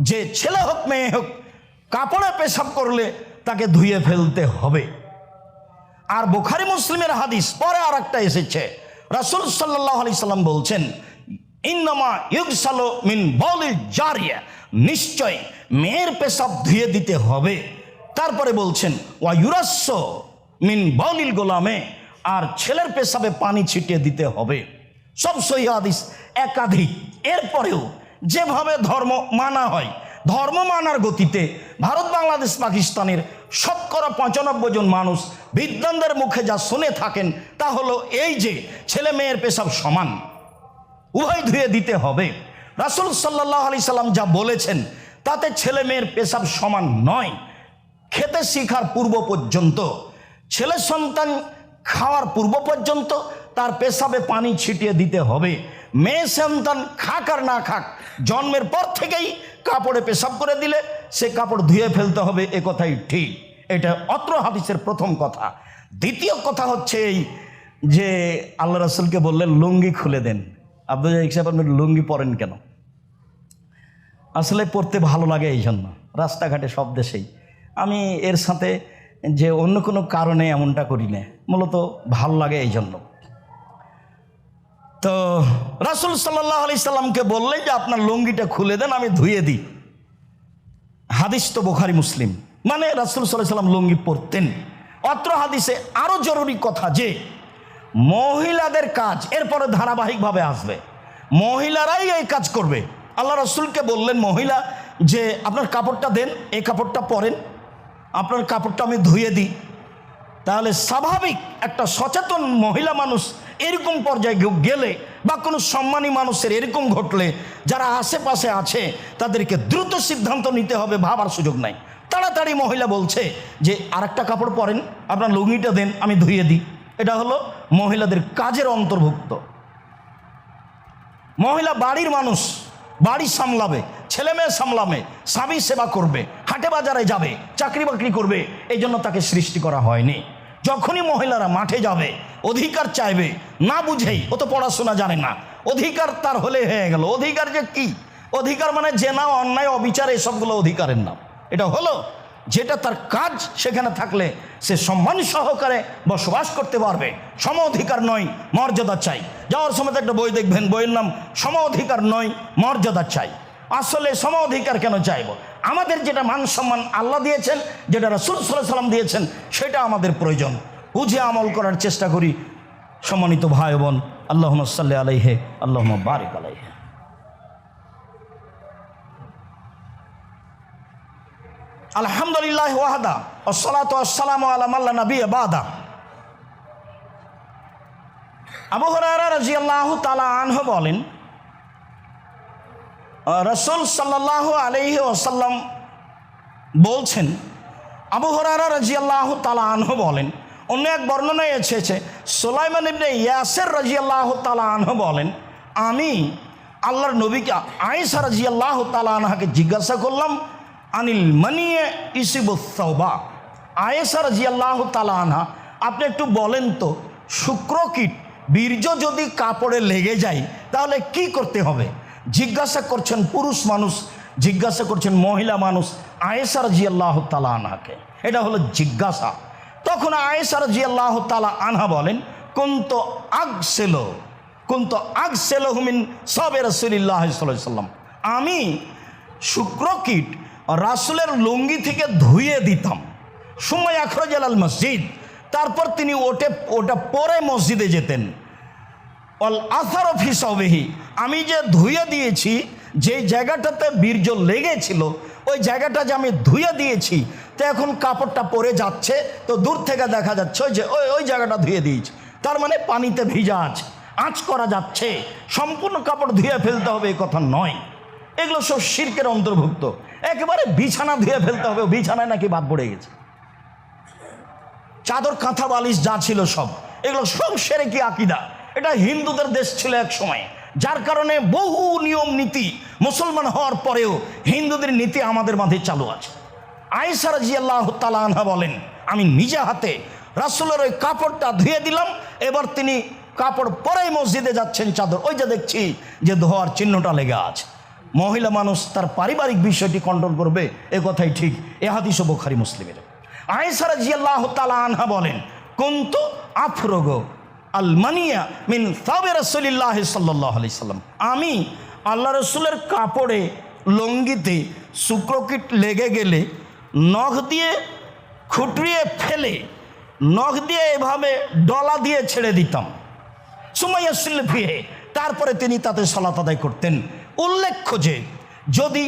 যে ছেলে হোক মেয়ে হোক কাপড়ে পেশাব করলে তাকে ধুয়ে ফেলতে হবে। আর বুখারী মুসলিমের হাদিস পরে আর একটা এসেছে, রাসূল সাল্লাল্লাহু আলাইহি সাল্লাম বলছেন, ইন্নামা ইউগসালু মিন বাউলিল জারিয়া, নিশ্চয় মেয়ের পেশাব ধুয়ে দিতে হবে। তারপরে বলছেন ওয়া ইউরাসসু মিন বাউলিল গোলামে, আর ছেলের পেশাবে পানি ছিটিয়ে দিতে হবে। সব সহিহ হাদিস, একাধিক। এরপরেও যেভাবে ধর্ম মানা হয়, ধর্ম মানার গতিতে ভারত, বাংলাদেশ, পাকিস্তানের শতকরা 95 জন মানুষ বিদ্বানদের মুখে যা শুনে থাকেন তা হলো এই যে ছেলে মেয়ের পেশাব সমান, উভয় ধুয়ে দিতে হবে। রাসূল সাল্লাল্লাহু আলাইহি সাল্লাম যা বলেছেন তাতে ছেলে মেয়ের পেশাব সমান নয়। খেতে শিখার পূর্ব পর্যন্ত, ছেলে সন্তান খাওয়ার পূর্ব পর্যন্ত তার পেশাবে পানি ছিটিয়ে দিতে হবে। মেয়ে সন্তান খাক আর না খাক, জন্মের পর থেকেই কাপড়ে পেশাব করে দিলে সে কাপড় ধুয়ে ফেলতে হবে, এ কথাই ঠিক। এটা অত্র হাদিসের প্রথম কথা। দ্বিতীয় কথা হচ্ছে এই যে আল্লাহ রাসূলকে বললেন লুঙ্গি খুলে দেন। আব্দুল রাজ্জাক সাহেব, আপনি লুঙ্গি পরেন কেন? আসলে পড়তে ভালো লাগে এই জন্য, রাস্তাঘাটে সব দেশেই। আমি এর সাথে যে অন্য কোনো কারণে এমনটা করি না, মূলত ভালো লাগে এই জন্য। তো রাসূল সাল্লাল্লাহু আলাইহি সাল্লামকে বললেন যে আপনার লুঙ্গিটা খুলে দেন, আমি ধুয়ে দিই। হাদিস তো বুখারী মুসলিম। মানে রাসূল সাল্লাল্লাহু আলাইহি ওয়াসাল্লাম লুঙ্গি পরতেন। অত্র হাদিসে আরো জরুরি কথা যে মহিলাদের কাজ এরপরে ধারাবাহিকভাবে আসবে, মহিলারাই এই কাজ করবে। আল্লাহ রাসূলকে বললেন মহিলা যে আপনার কাপড়টা দেন, এই কাপড়টা পরেন, আপনার কাপড়টা আমি ধুয়ে দিই। তাহলে স্বাভাবিক একটা সচেতন মহিলা মানুষ এরকম পর্যায়ে গেলে বা কোনো সম্মানী মানুষের এরকম ঘটলে যারা আশেপাশে আছে তাদেরকে দ্রুত সিদ্ধান্ত নিতে হবে, ভাবার সুযোগ নাই। তাড়াতাড়ি মহিলা বলছে যে আরেকটা কাপড় পরেন, আপনার লুঙ্গিটা দেন, আমি ধুয়ে দিই। এটা হলো মহিলাদের কাজের অন্তর্ভুক্ত। মহিলা বাড়ির মানুষ, বাড়ি সামলাবে, ছেলে মেয়ে সামলাবে, স্বামী সেবা করবে, হাটে বাজারে যাবে, চাকরি বাকরি করবে, এই জন্য তাকে সৃষ্টি করা হয়নি। যখনই মহিলারা মাঠে যাবে, অধিকার চাইবে, না বুঝেই, ও তো পড়াশোনা জানে না, অধিকার তার হলে হয়ে গেল। অধিকার যে কি? অধিকার মানে জেনা, অন্যায়, অবিচার, এসবগুলো অধিকারের নাম। এটা হলো যেটা তার কাজ, সেখানে থাকলে সে সম্মান সহকারে বসবাস করতে পারবে। সম অধিকার নয়, মর্যাদা চাই। যাওয়ার সময় একটা বই দেখবেন, বইয়ের নাম সম অধিকার নয়, মর্যাদা চাই। আসলে সম অধিকার কেন চাইব? আমাদের যেটা মান সম্মান আল্লাহ দিয়েছেন, যেটা রাসূল সাল্লাল্লাহু আলাইহি ওয়াসাল্লাম দিয়েছেন, সেটা আমাদের প্রয়োজন। বুঝে আমল করার চেষ্টা করি। সম্মানিত ভাই বোন, আল্লাহুম্মা সাল্লি আলাইহি, আল্লাহুম্মা বারিক আলাইহি। আলহামদুলিল্লাহ ওয়াহদা, আসসালাতু ওয়াসসালামু আলা মান লা নাবিয়্যা বাদা। আবু হুরায়রা রাদিয়াল্লাহু তাআলা আনহু বলেন, রাসূল সাল্লাল্লাহু আলাইহি ওয়াসাল্লাম বলছেন, আবু হুরায়রা রাদিয়াল্লাহু তাআলা আনহু বলেন, অন্য এক বর্ণনায় এসেছে সুলাইমান ইবনে ইয়াসির রাদিয়াল্লাহু তাআলা আনহু বলেন, আমি আল্লাহর নবীকে আয়েশা রাদিয়াল্লাহু তাআলা আনহাকে জিজ্ঞাসা করলাম, আনিল মানিয়ে ইসিবুস সাওবা। আয়েশা রাদিয়াল্লাহু তাআলা আনহা, আপনি একটু বলেন তো, শুক্রকীট বীর্য যদি কাপড়ে লেগে যায় তাহলে কি করতে হবে? জিজ্ঞাসা করছেন পুরুষ মানুষ, জিজ্ঞাসা করছেন মহিলা মানুষ আয়েশা রাদিয়াল্লাহু তাআলা আনহাকে। এটা হলো জিজ্ঞাসা। তখন আয়েশা রাদিয়াল্লাহু তাআলা আনহা বলেন, কুনতু আগসিলহু মিন সাওবি রাসূলিল্লাহ সাল্লাল্লাহু আলাইহি ওয়াসাল্লাম, আমি শুক্রকীট রাসূলের লুঙ্গি থেকে ধুয়ে দিতাম। সুম্মা ইয়াখরুজু আলাল মসজিদ, তারপর তিনি ওটা পরে মসজিদে যেতেন। অল আসারু ফি সাওবিহি, আমি যে ধুয়ে দিয়েছি, যে জায়গাটাতে বীর্য লেগেছিল ওই জায়গাটা যে আমি ধুয়ে দিয়েছি, তো এখন কাপড়টা পরে যাচ্ছে, তো দূর থেকে দেখা যাচ্ছে যে ওই জায়গাটা ধুয়ে দিয়েছি, তার মানে পানিতে ভিজা আছে, আঁচ করা যাচ্ছে। সম্পূর্ণ কাপড় ধুয়ে ফেলতে হবে এ কথা নয়, এগুলো সব শিরকের অন্তর্ভুক্ত। একেবারে বিছানা ধুয়ে ফেলতে হবে, বিছানায় নাকি বাদ পড়ে গেছে, চাদর কাঁথা বালিশ যা ছিল সব, এগুলো সব শিরকি আকীদা। এটা হিন্দুদের দেশ ছিল এক সময়, যার কারণে বহু নিয়ম নীতি মুসলমান হওয়ার পরেও হিন্দুদের নীতি আমাদের মাঝে চালু আছে। আয়েশা রাদিয়াল্লাহু তাআলা আনহা বলেন, আমি নিজে হাতে রাসূলের ওই কাপড়টা ধুয়ে দিলাম, এবার তিনি কাপড় পরেই মসজিদে যাচ্ছেন, চাদর ওই যে দেখছি যে ধোয়ার চিহ্নটা লেগে আছে। মহিলা মানুষ তার পারিবারিক বিষয়টি কন্ট্রোল করবে, এ কথাই ঠিক। এ হাদিসও বুখারী মুসলিমের। আয়েশা রাদিয়াল্লাহু তাআলা আনহা বলেন, কুনতু আফরুগু আল মানিয়া মিন সাওবি রাসূলিল্লাহ সাল্লাল্লাহু আলাইহি সাল্লাম, আমি আল্লাহ রসুলের কাপড়ে লুঙ্গিতে শুক্রকীট লেগে গেলে নখ দিয়ে খুঁটরিয়ে ফেলে, নখ দিয়ে এভাবে ডলা দিয়ে ছেড়ে দিতাম। সুমাইয়া সিলফিহে, তারপরে তিনি তাতে সালাত আদায় করতেন। উল্লেখ্য যে যদি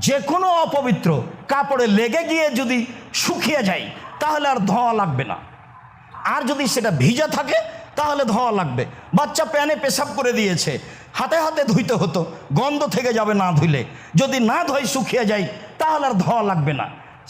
যে কোনো অপবিত্র কাপড়ে লেগে গিয়ে যদি শুকিয়ে যায় তাহলে আর ধোয়া লাগবে না, আর যদি সেটা ভিজা থাকে তাহলে ধোয়া লাগবে। বাচ্চা প্যানে পেশাব করে দিয়েছে, হাতে হাতে ধুইতে হতো, গন্ধ থেকে যাবে না ধুইলে। যদি না ধোয় শুকিয়ে যায় তাহলে আর ধোয়া লাগবে না,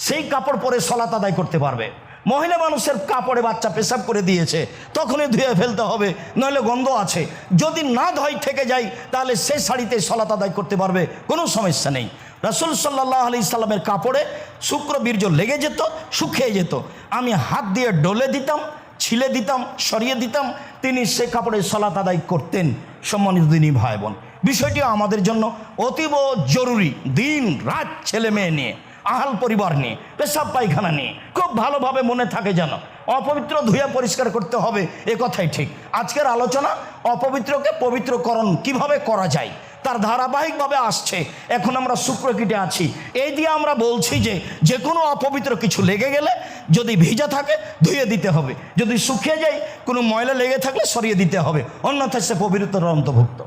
সেই কাপড় পরে সালাত আদায় করতে পারবে। মহিলা মানুষের কাপড়ে বাচ্চা পেশাব করে দিয়েছে, তখনই ধুয়ে ফেলতে হবে, নইলে গন্ধ আছে। যদি না ধোয় থেকে যায় তাহলে সেই শাড়িতে সালাত আদায় করতে পারবে, কোনো সমস্যা নেই। রাসূল সাল্লাল্লাহু আলাইহি সাল্লামের কাপড়ে শুক্র বীর্য লেগে যেত, শুকিয়ে যেত, আমি হাত দিয়ে ডলে দিতাম, ছিলে দিতাম, সরিয়ে দিতাম, তিনি সে কাপড়ে সালাত আদায় করতেন। সম্মানিত দিনী ভাই বোন, বিষয়টি আমাদের জন্য অতীব জরুরি। দিন রাত ছেলে মেয়ে নিয়ে, আহাল পরিবার নিয়ে, পেশাব পায়খানা নিয়ে খুব ভালোভাবে মনে থাকে যেন অপবিত্র ধুয়ে পরিষ্কার করতে হবে, এ কথাই ঠিক। আজকের আলোচনা অপবিত্রকে পবিত্রকরণ কিভাবে করা যায়, তার ধারাবাহিকভাবে আসছে। এখন আমরা শুক্রকীটে আছি, এই দিয়ে আমরা বলছি যে যে কোনো অপবিত্র কিছু লেগে গেলে যদি ভিজা থাকে ধুয়ে দিতে হবে, যদি শুকিয়ে যায় কোনো ময়লা লেগে থাকলে সরিয়ে দিতে হবে, অন্যথায় সে পবিত্রতার অন্তর্ভুক্ত,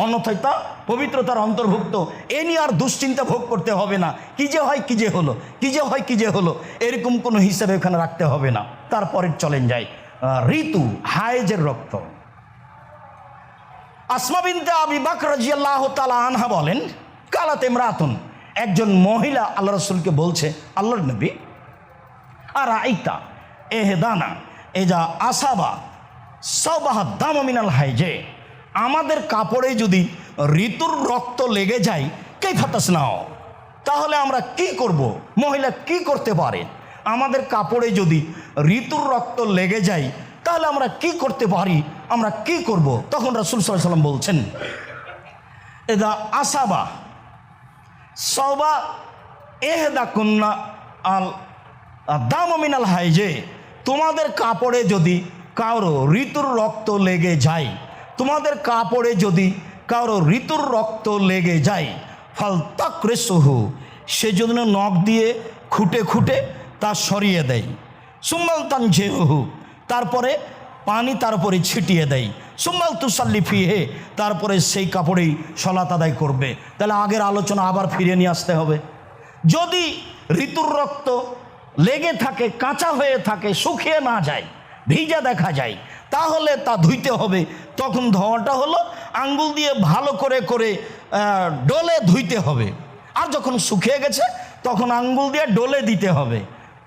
অন্যথায় তা পবিত্রতার অন্তর্ভুক্ত। এ নিয়ে আর দুশ্চিন্তা ভোগ করতে হবে না, কি যে হয় কি যে হলো, কি যে হয় কি যে হলো, এরকম কোনো হিসাবে এখানে রাখতে হবে না। তারপরে চলেন যাই ঋতু, হায়েজের রক্ত। আসমা বিনতে আবি বকর রাদিয়াল্লাহু তাআলা আনহা বলেন, কালাত ইমরাতুন, একজন মহিলা আল্লাহ রাসূলকে বলছে, আল্লাহর নবী, আর আইতা এহদানা এজা আসাবা সাবাহা দাম মিনাল হাইজে, আমাদের কাপড়ে যদি ঋতুর রক্ত লেগে যায়, কাইফা তাসনাও, তাহলে আমরা কি করব? মহিলা কি করতে পারে? আমাদের কাপড়ে যদি ঋতুর রক্ত লেগে যায় তাহলে আমরা কি করতে পারি, আমরা কি করব? তখন রাসূল সাল্লাল্লাহু আলাইহি সাল্লাম বলছেন, এদা আসাবা সাবা এহদা কুন্না আল দাম মিনাল হাইজে, তোমাদের কাপড়ে যদি কারো ঋতুর রক্ত লেগে যায়, তোমাদের কাপড়ে যদি কারো ঋতুর রক্ত লেগে যায়, ফাল তাকরিসুহু, সেজন্য নখ দিয়ে খুঁটে খুঁটে তা সরিয়ে দেয়, সুম্মাল তানজিহু, তারপরে পানি তার উপরে ছিটিয়ে দেয়, সুম্মাল তুসাল্লি ফিহে, তারপরে সেই কাপড়েই সলাত আদায় করবে। তাহলে আগের আলোচনা আবার ফিরে নিয়ে আসতে হবে। যদি ঋতুর রক্ত লেগে থাকে, কাঁচা হয়ে থাকে, শুকিয়ে না যায়, ভিজা দেখা যায়, তাহলে তা ধুইতে হবে। তখন ধোয়াটা হলো আঙ্গুল দিয়ে ভালো করে করে ডলে ধুইতে হবে। আর যখন শুকিয়ে গেছে তখন আঙ্গুল দিয়ে ডলে দিতে হবে,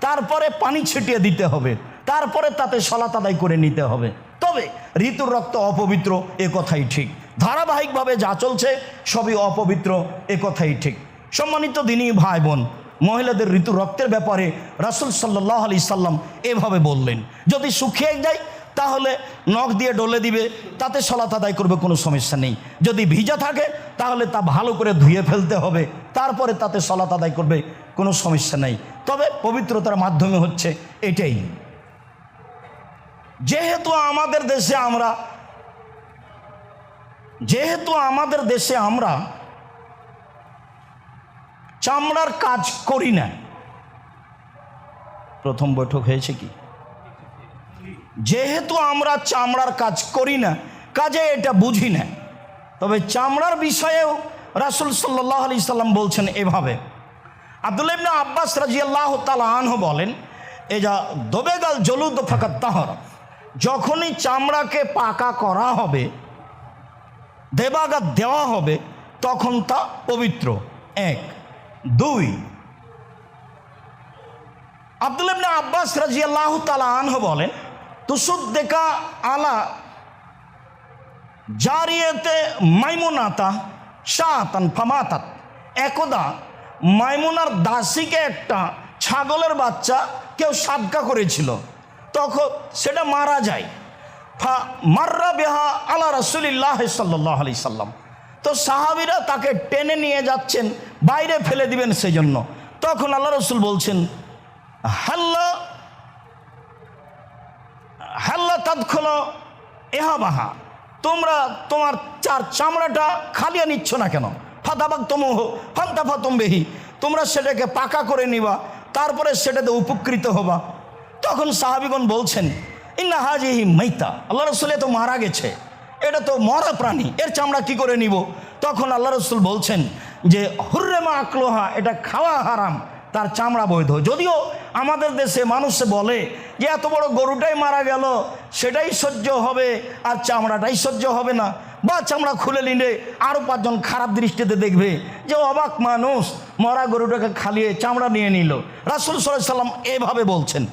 তারপরে পানি ছিটিয়ে দিতে হবে, তারপরে তাতে সলাত আদায় করে নিতে হবে। তবে ঋতুর রক্ত অপবিত্র এ কথাই ঠিক, ধারাবাহিকভাবে যা চলছে সবই অপবিত্র এ কথাই ঠিক। সম্মানিত দিনী ভাই বোন, মহিলাদের ঋতু রক্তের ব্যাপারে রাসূল সাল্লাল্লাহু আলাইহি সাল্লাম এভাবে বললেন, যদি শুকিয়ে যায় তাহলে নখ দিয়ে ডলে দিবে, তাতে সলাত আদায় করবে, কোনো সমস্যা নেই। যদি ভিজা থাকে তাহলে তা ভালো করে ধুয়ে ফেলতে হবে, তারপরে তাতে সলাত আদায় করবে, কোনো সমস্যা নেই। তবে পবিত্রতার মাধ্যমে হচ্ছে এটাই। যেহেতু আমাদের দেশে আমরা চামড়ার কাজ করি না, প্রথম বৈঠক হয়েছে কি, যেহেতু আমরা চামড়ার কাজ করি না, কাজে এটা বুঝি না। তবে চামড়ার বিষয়েও রাসূল সাল্লাল্লাহু আলাইহি সাল্লাম বলছেন এভাবে। আব্দুল্লাহ ইবনে আব্বাস রাদিয়াল্লাহু তাআলা আনহু বলেন, এজা দবেগাল জলুদ ফাকাত তাহর, যখনই চামড়াকে পাকা করা হবে, দেবাগাত দেওয়া হবে, তখন তা পবিত্র। 1 2 আব্দুল্লাহ ইবনে আব্বাস রাদিয়াল্লাহু তাআলা আনহু বলেন, তুসুদ্দেকা আলা জারিয়াতে মাইমুনাতা শাতান ফামাতাত, একদা মাইমুনার দাসীকে একটা ছাগলের বাচ্চা কেউ সাদকা করেছিল, তখন সেটা মারা যায়। ফা মাররা বিহা আলা রাসূলিল্লাহ সাল্লাল্লাহু আলাইহি সাল্লাম, তো সাহাবীরা তাকে টেনে নিয়ে যাচ্ছেন, বাইরে ফেলে দিবেন সেই জন্য। তখন আল্লাহ রাসূল বলছেন, হাল্লা হাল্লা তাদখুলু ইহাবাহা, তোমরা তোমার চামড়াটা খালিয়া নিচ্ছ না কেন? ফাতাবাকতুমুহু ফান্তাফাতুম বিহি, তোমরা সেটাকে পাকা করে নিবা, তারপরে সেটাতে উপকৃত হবা। তখন সাহাবীগণ বলছেন, ইন্না হাজিহি মাইতা, আল্লাহ রাসূল তো মারা গেছে, এটা তো মরা প্রাণী, এর চামড়া কি করে নিব? তখন আল্লাহ রাসূল বলছেন যে হুররিমা আকলুহা, এটা খাওয়া হারাম, তার চামড়া বৈধ। যদিও আমাদের দেশে মানুষ বলে যে এত বড় গরুটাই মারা গেল, সেটাই সহ্য হবে আর চামড়াটাই সহ্য হবে না, বা চামড়া খুলে নিলে আরও 5 জন খারাপ দৃষ্টিতে দেখবে যে অবাক মানুষ, মরা গরুটাকে খালিয়ে চামড়া নিয়ে নিল। রাসূল সাল্লাল্লাহু আলাইহি সাল্লাম এভাবে বলছেন।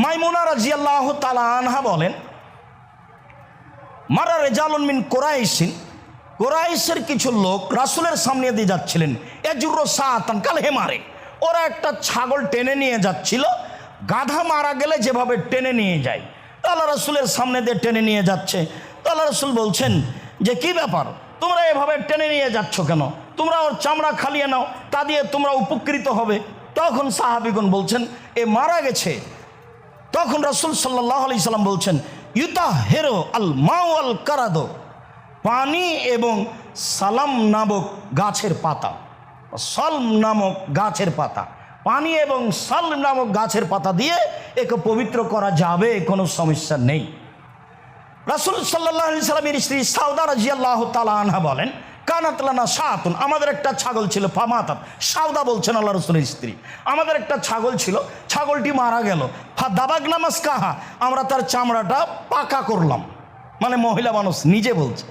মাইমুনা রাদিয়াল্লাহু তাআলা আনহা বলেন, মারা রেজালুন মিন কুরাইশিন, কুরাইশের কিছু লোক রাসূলের সামনে দিয়ে যাচ্ছিলেন, এজুরু সাতান কাল হেমারে, ওরা একটা ছাগল টেনে নিয়ে যাচ্ছিল, গাধা মারা গেলে যেভাবে টেনে নিয়ে যায়, আল্লাহ রাসূলের সামনে দিয়ে টেনে নিয়ে যাচ্ছে। তো আল্লাহ রাসূল বলছেন যে কি ব্যাপার, তোমরা এভাবে টেনে নিয়ে যাচ্ছ কেন? তোমরা ওর চামড়া খালিয়ে নাও, তা দিয়ে তোমরা উপকৃত হবে। তখন সাহাবীগণ বলছেন, এ মারা গেছে। তখন রাসূল সাল্লাল্লাহু আলাইহি সাল্লাম বলছেন, ইউতাহিরু আল মাউ আল কারাদো, পানি এবং সালাম নামক গাছের পাতা, সলম নামক গাছের পাতা, পানি এবং সলম নামক গাছের পাতা দিয়ে একে পবিত্র করা যাবে, কোনো সমস্যা নেই। রাসূল সাল্লাল্লাহু আলাইহি সাল্লামের স্ত্রী সাউদা রাদিয়াল্লাহু তাআলা আনহা বলেন, কানাত লানা শাতুন, আমাদের একটা ছাগল ছিল, ফামাতাত, সাউদা বলছেন আল্লাহ রাসূলের স্ত্রী, আমাদের একটা ছাগল ছিল, ছাগলটি মারা গেল, ফাদাবাগনা মাসকাহা, আমরা তার চামড়াটা পাকা করলাম। মানে মহিলা মানুষ নিজে বলছে,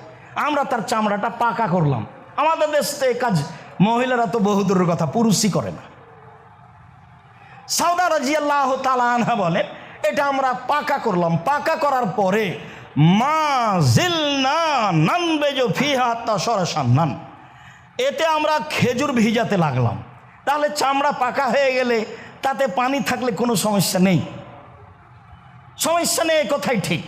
আমরা তার চামড়াটা পাকা করলাম। আমাদের দেশে কাজ মহিলারা তো বহুদূরের কথা, পুরুষই করে না। সাউদা রাদিয়াল্লাহু তাআলা আনহা বলেন, এটা আমরা পাকা করলাম। পাকা করার পরে মা জিলনা নানবেজু ফিহা তাশরাশান্নান, এতে আমরা খেজুর ভিজাতে লাগলাম। তাহলে চামড়া পাকা হয়ে গেলে তাতে পানি থাকলে কোনো সমস্যা নেই, সমস্যা নেই, কথাই ঠিক।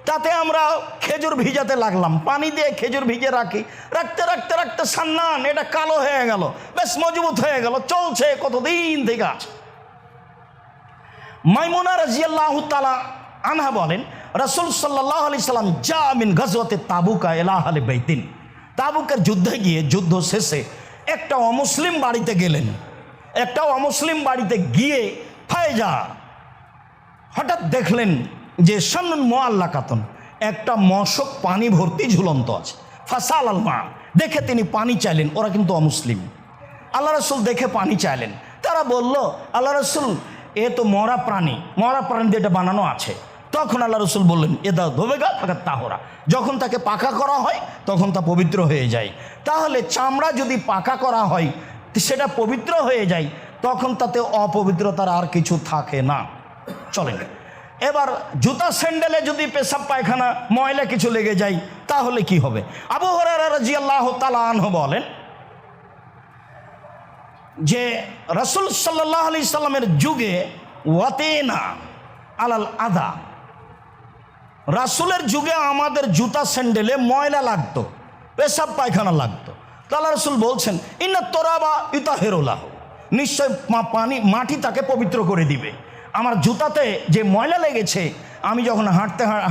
তাতে আমরা খেজুর ভিজাতে লাগলাম, পানি দিয়ে খেজুর ভিজে রাখি, রাখতে রাখতে রাখতে সান্নান, এটা কালো হয়ে গেল, বেশ মজবুত হয়ে গেল, চলছে কতদিন থেকে আছে। মাইমুনা রাদিয়াল্লাহু তাআলা আনহা বলেন, রাসূল সাল্লাল্লাহু আলাইহি সাল্লাম জা মিন গাজওয়াতে তাবুকা ইলা আহলি বাইতিন, তাবুকের যুদ্ধে গিয়ে, যুদ্ধ শেষে একটা অমুসলিম বাড়িতে গেলেন। একটা অমুসলিম বাড়িতে গিয়ে ফায়জা, হঠাৎ দেখলেন যে শান্নুন মুআল্লাকাতুন, একটা মশক পানি ভর্তি ঝুলন্ত আছে। ফাসাল আল মা, দেখে তিনি পানি চাইলেন। ওরা কিন্তু অমুসলিম। আল্লাহ রাসূল দেখে পানি চাইলেন। তারা বলল, আল্লাহ রাসূল, এ তো মরা প্রাণী, মরা প্রাণী দিয়ে এটা বানানো আছে। তখন আল্লাহ রাসূল বললেন, এদা ধোবেগা ফাঁকা তাহরা, যখন তাকে পাকা করা হয় তখন তা পবিত্র হয়ে যায়। তাহলে চামড়া যদি পাকা করা হয় সেটা পবিত্র হয়ে যায়, তখন তাতে অপবিত্রতার আর কিছু থাকে না। চলেন, এবার জুতা স্যান্ডেলে যদি পেশাব পায়খানা ময়লা কিছু লেগে যায় তাহলে কি হবে? আবু হুরায়রা রাদিয়াল্লাহু তাআলা আনহু বলেন যে রাসূল সাল্লাল্লাহু আলাইহি সাল্লামের যুগে ওয়াতেনা আলাল আদা, রাসূলের যুগে আমাদের জুতা স্যান্ডেলে ময়লা লাগতো, পেশাব পায়খানা লাগতো। তাহলে রাসূল বলছেন, ইন্না তোরাবা ইতাহিরুলাহ, নিশ্চয় পানি, মাটি তাকে পবিত্র করে দিবে। আমার জুতাতে যে ময়লা লেগেছে, আমি যখন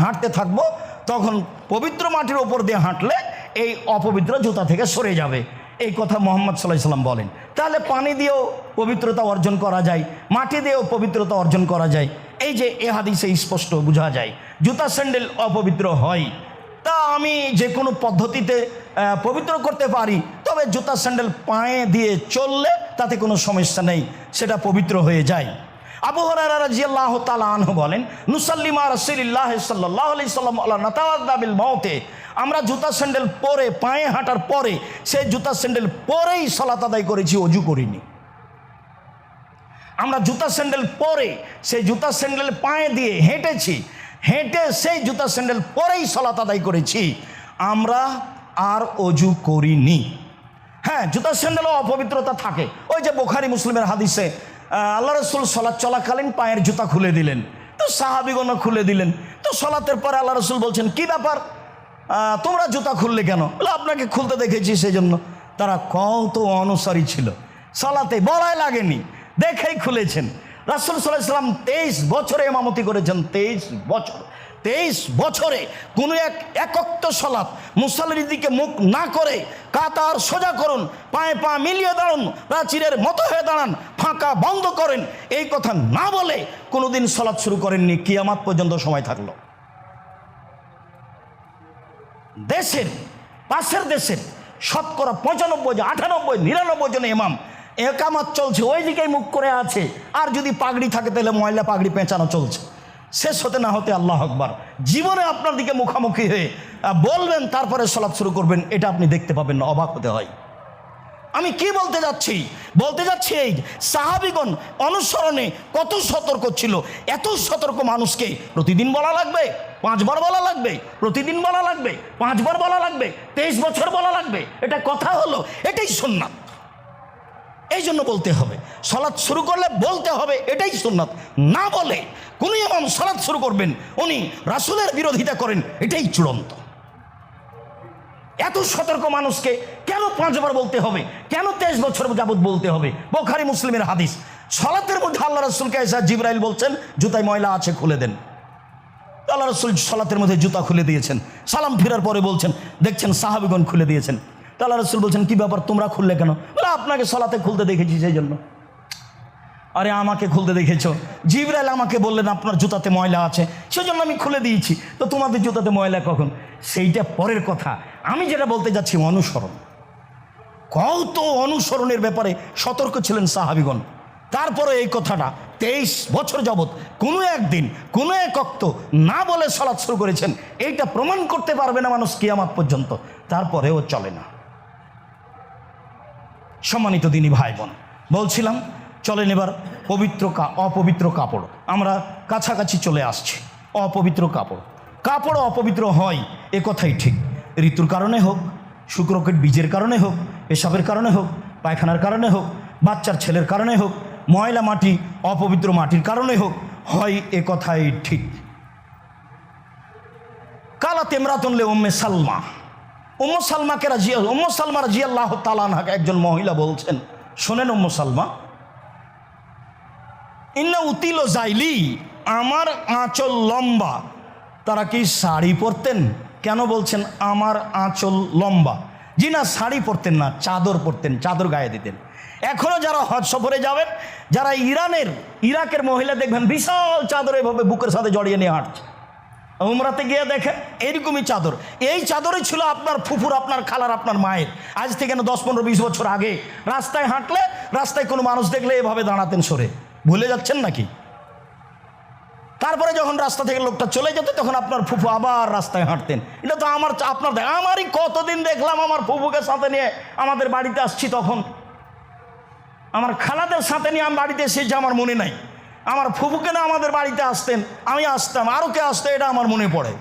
হাঁটতে থাকবো তখন পবিত্র মাটির ওপর দিয়ে হাঁটলে এই অপবিত্র জুতা থেকে সরে যাবে। এই কথা মুহাম্মদ সাল্লাল্লাহু আলাইহি সাল্লাম বলেন। তাহলে পানি দিয়েও পবিত্রতা অর্জন করা যায়, মাটি দিয়েও পবিত্রতা অর্জন করা যায়। এই যে এ হাদিসে স্পষ্ট বোঝা যায় জুতা স্যান্ডেল অপবিত্র হয়। তা আমি যে কোনো পদ্ধতিতে পবিত্র করতে পারি, তবে জুতা স্যান্ডেল পায়ে দিয়ে চললে তাতে কোনো সমস্যা নেই, সেটা পবিত্র হয়ে যায়। আবু হুরায়রা রাদিয়াল্লাহু তাআলা আনহু বলেন, নুসাল্লি মা রাসূলিল্লাহ সাল্লাল্লাহু আলাইহি সাল্লাম আলা নাতাওয়াদ্দা বিল মাউতে, আমরা জুতা স্যান্ডেল পরে, পায়ে হাঁটার পরে সেই জুতা স্যান্ডেল পরেই সালাত আদায় করেছি, অজু করিনি। আমরা জুতা স্যান্ডেল পরে সেই জুতা স্যান্ডেল পায়ে দিয়ে হেঁটেছি, হেঁটে সেই জুতা স্যান্ডেল পরেই সালাত আদায় করেছি, আমরা আর অজু করিনি। হ্যাঁ, জুতা স্যান্ডেলও অপবিত্রতা থাকে। ওই যে বুখারী মুসলিমের হাদিসে আল্লাহ রাসূল সালাত চলাকালীন পায়ের জুতা খুলে দিলেন, তো সাহাবীগণ খুলে দিলেন। তো সালাতের পরে আল্লাহ রাসূল বলছেন, কি ব্যাপার, তোমরা জুতা খুললে কেন? বলে, আপনাকে খুলতে দেখেছি সেই জন্য। তারা কত অনুসারী ছিল, সালাতে বলাই লাগেনি, দেখেই খুলেছেন। রাসূল সাল্লাল্লাহু আলাইহি ওয়াসাল্লাম 23 বছরে ইমামতি করেছেন। 23 বছরে কোনো একক্ত সালাত মুসাল্লির দিকে মুখ না করে কাতার সোজা করুন, পায়ে পা মিলিয়ে দাঁড়ান, প্রাচীরের মতো হয়ে দাঁড়ান, ফাঁকা বন্ধ করেন, এই কথা না বলে কোনোদিন সালাত শুরু করেননি। কিয়ামত পর্যন্ত সময় থাকলো। দেশের পাশের দেশের শতকরা 95, 98, 99 জন ইমাম একামত চলছে, ওই দিকেই মুখ করে আছে। আর যদি পাগড়ি থাকে তাহলে ময়লা পাগড়ি পেঁচানো চলছে। শেষ হতে না হতে আল্লাহ আকবার, জীবনে আপনার দিকে মুখামুখি হয়ে বলবেন, তারপরে সালাত শুরু করবেন, এটা আপনি দেখতে পাবেন না, অবাক হতে হয়। আমি কি বলতে যাচ্ছি এই সাহাবীগণ অনুসরণে কত সতর্ক ছিল। এত সতর্ক মানুষকে প্রতিদিন বলা লাগবে, 5 বার বলা লাগবে, প্রতিদিন বলা লাগবে, 5 বার বলা লাগবে, 23 বছর বলা লাগবে, এটা কথা হলো? এটাই সুন্নাত। এই জন্য বলতে হবে, সালাত শুরু করলে বলতে হবে, এটাই সুন্নাত। না বলে কোন ইমাম সালাত শুরু করবেন, উনি রাসূলের বিরোধিতা করেন, এটাই চূড়ান্ত। এত সতর্ক মানুষকে কেন 5 বার বলতে হবে? কেন 23 বছর যাবত বলতে হবে? বুখারী মুসলিমের হাদিস। সালাতের মধ্যে আল্লাহ রাসূলকে এসে জিবরাইল বলছেন, জুতায় ময়লা আছে, খুলে দেন। আল্লাহ রাসূল সালাতের মধ্যে জুতা খুলে দিয়েছেন, সালাম ফেরার পরে বলছেন, দেখছেন সাহাবীগণ খুলে দিয়েছেন। তো আল্লাহ রাসূল বলছেন, কি ব্যাপার তোমরা খুললে কেন? বলে আপনাকে সালাতে খুলতে দেখেছি সেই জন্য। আরে আমাকে খুলতে দেখেছো? জিবরাইল আমাকে বললেন আপনার জুতাতে ময়লা আছে, সেজন্য আমি খুলে দিয়েছি। তো তোমাদের জুতাতে ময়লা কখন? সেইটা পরের কথা। আমি যেটা বলতে যাচ্ছি অনুসরণ। কত অনুসরণের ব্যাপারে সতর্ক ছিলেন সাহাবীগণ। তারপরে এই কথাটা 23 বছর যাবৎ কোনো একদিন কোনো এক ওয়াক্ত না বলে সালাত শুরু করেছেন। এইটা প্রমাণ করতে পারবে না মানুষ কিয়ামত পর্যন্ত, তারপরেও চলে না। সম্মানিত দিনী ভাই বোন, বলছিলাম চলেন এবার অপবিত্র কাপড়, আমরা কাছাকাছি চলে আসছি। অপবিত্র কাপড় অপবিত্র হয় এ কথাই ঠিক। ঋতুর কারণে হোক, শুক্রকের বীজের কারণে হোক, পেশাবের কারণে হোক, পায়খানার কারণে হোক, বাচ্চার ছেলের কারণে হোক, ময়লা মাটি অপবিত্র মাটির কারণে হোক, হয় এ কথাই ঠিক। কালাত ইমরাতুন লি উম্মে সালমা, উম্মে সালমা রাদিয়াল্লাহু তাআলা আনহা একজন মহিলা বলছেন, শোনেন উম্মে সালমা, ইন্না উতিল জাইলি, আমার আঁচল লম্বা। তারা কি শাড়ি পরতেন? কেন বলছেন আমার আঁচল লম্বা? জি না, শাড়ি পরতেন না, চাদর পরতেন, চাদর গায়ে দিতেন। এখনও যারা হজ সফরে যাবেন, যারা ইরাকের মহিলা দেখবেন বিশাল চাদর এভাবে বুকের সাথে জড়িয়ে নিয়ে হাঁটছে। উমরাতে গিয়ে দেখেন এইরকমই চাদর। এই চাদরই ছিল আপনার ফুফুর, আপনার খালার, আপনার মায়ের। আজ থেকে 10-15-20 বছর আগে রাস্তায় হাঁটলে, রাস্তায় কোনো মানুষ দেখলে এভাবে দাঁড়াতেন সরে। ভুলে যাচ্ছেন নাকি? তারপরে যখন রাস্তা থেকে লোকটা চলে যেত তখন আপনার ফুফু আবার রাস্তায় হাঁটতেন। এটা তো আমারই কতদিন দেখলাম আমার ফুফুকে সাথে নিয়ে আমাদের বাড়িতে আসছি, তখন আমার খালাদের সাথে নিয়ে আমি বাড়িতে এসেছি আমার মনে নাই। আমার ফুফুকে না আমাদের বাড়িতে আসতেন, আমি আসতাম, আরও কে আসতো এটা আমার মনে পড়ে।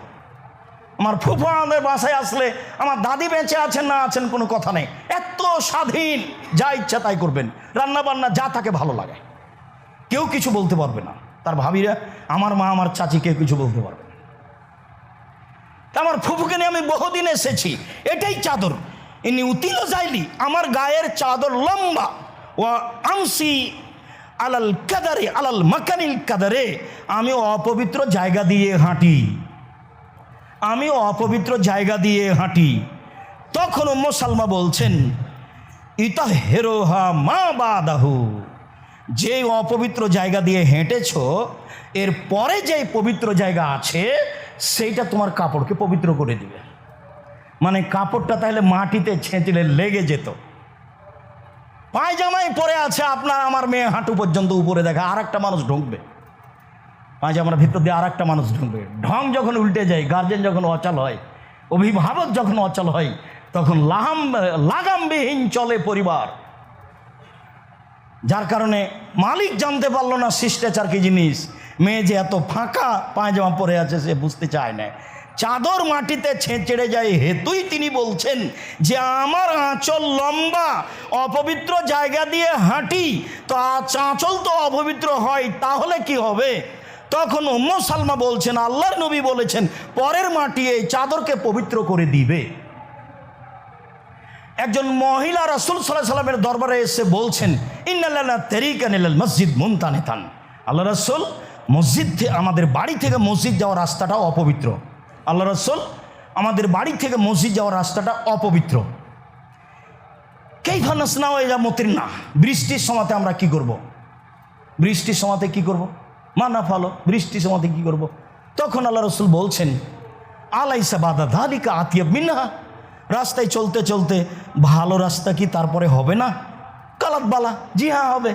আমার ফুফু আমাদের বাসায় আসলে আমার দাদি বেঁচে আছেন না আছেন কোনো কথা নেই, এত স্বাধীন, যা ইচ্ছা তাই করবেন, রান্না বান্না যা তাকে ভালো লাগে, কেউ কিছু বলতে পারবে না। তার ভাবিরা, আমার মা আমার চাচি, কেউ কিছু বলতে পারবে না। তা আমার ফুফুকে নিয়ে আমি বহুদিন এসেছি, এটাই চাদর। ইনি উতিল জাইলি, আমার গায়ের চাদর লম্বা। ও আমসি আলাল কাদারে, আলাল মাকানিল কাদারে, আমি অপবিত্র জায়গা দিয়ে হাঁটি, আমি অপবিত্র জায়গা দিয়ে হাঁটি। তখন উম্মে সালমা বলছেন, ইতাহেরোহা মা বাদাহু, যে অপবিত্র জায়গা দিয়ে হেঁটেছ এর পরে যে পবিত্র জায়গা আছে সেইটা তোমার কাপড়কে পবিত্র করে দিবে। মানে কাপড়টা তাহলে মাটিতে ছেঁচড়ে লেগে যেত। পায়জামাই পরে আছে আপনার আমার মেয়ে হাঁটু পর্যন্ত উপরে দেখা, আর একটা মানুষ ঢুকবে পায়জামার ভিতর দিয়ে, আর একটা মানুষ ঢুকবে। ঢং যখন উল্টে যায়, গার্জেন যখন অচল হয়, অভিভাবক যখন অচল হয়, তখন লাগামবিহীন চলে পরিবার। যার কারণে মালিক জানতে পারলো না শিষ্টাচার কি জিনিস। মেয়ে যে এত ফাঁকা পায়জামা পরে আছে সে বুঝতে চায় না। চাদর মাটিতে ছেঁচড়ে যায় হেতুই তিনি বলছেন যে আমার আঁচল লম্বা, অপবিত্র জায়গা দিয়ে হাঁটি, তো আঁচল তো অপবিত্র হয়, তাহলে কি হবে? তখন উম্মে সালমা বলছেন, আল্লাহর নবী বলেছেন পরের মাটি এই চাদরকে পবিত্র করে দিবে। একজন মহিলা রাসূল সাল্লাল্লাহু আলাইহি ওয়াসাল্লামের দরবারে এসে বলছেন, ইন্নাল্লাহ তারিকান ইলাল মসজিদ মুনতানিতান, আল্লাহ রাসূল মসজিদ আমাদের বাড়ি থেকে মসজিদ যাওয়ার রাস্তাটা অপবিত্র। আল্লাহ রাসূল আমাদের বাড়ি থেকে মসজিদ যাওয়ার রাস্তাটা অপবিত্র। কেইফা নাসনাউ ইযা মুতিরনা, বৃষ্টির সময়তে আমরা কি করব? বৃষ্টির সময়তে কি করব? মানা ফালো, বৃষ্টির সময়তে কি করব? তখন আল্লাহ রাসূল বলছেন, আলাইসা বাদা যালিকা আতিয়াব মিনহা, রাস্তায় চলতে চলতে ভালো রাস্তা কি তারপরে হবে না? কালাত বালা, জি হ্যাঁ হবে,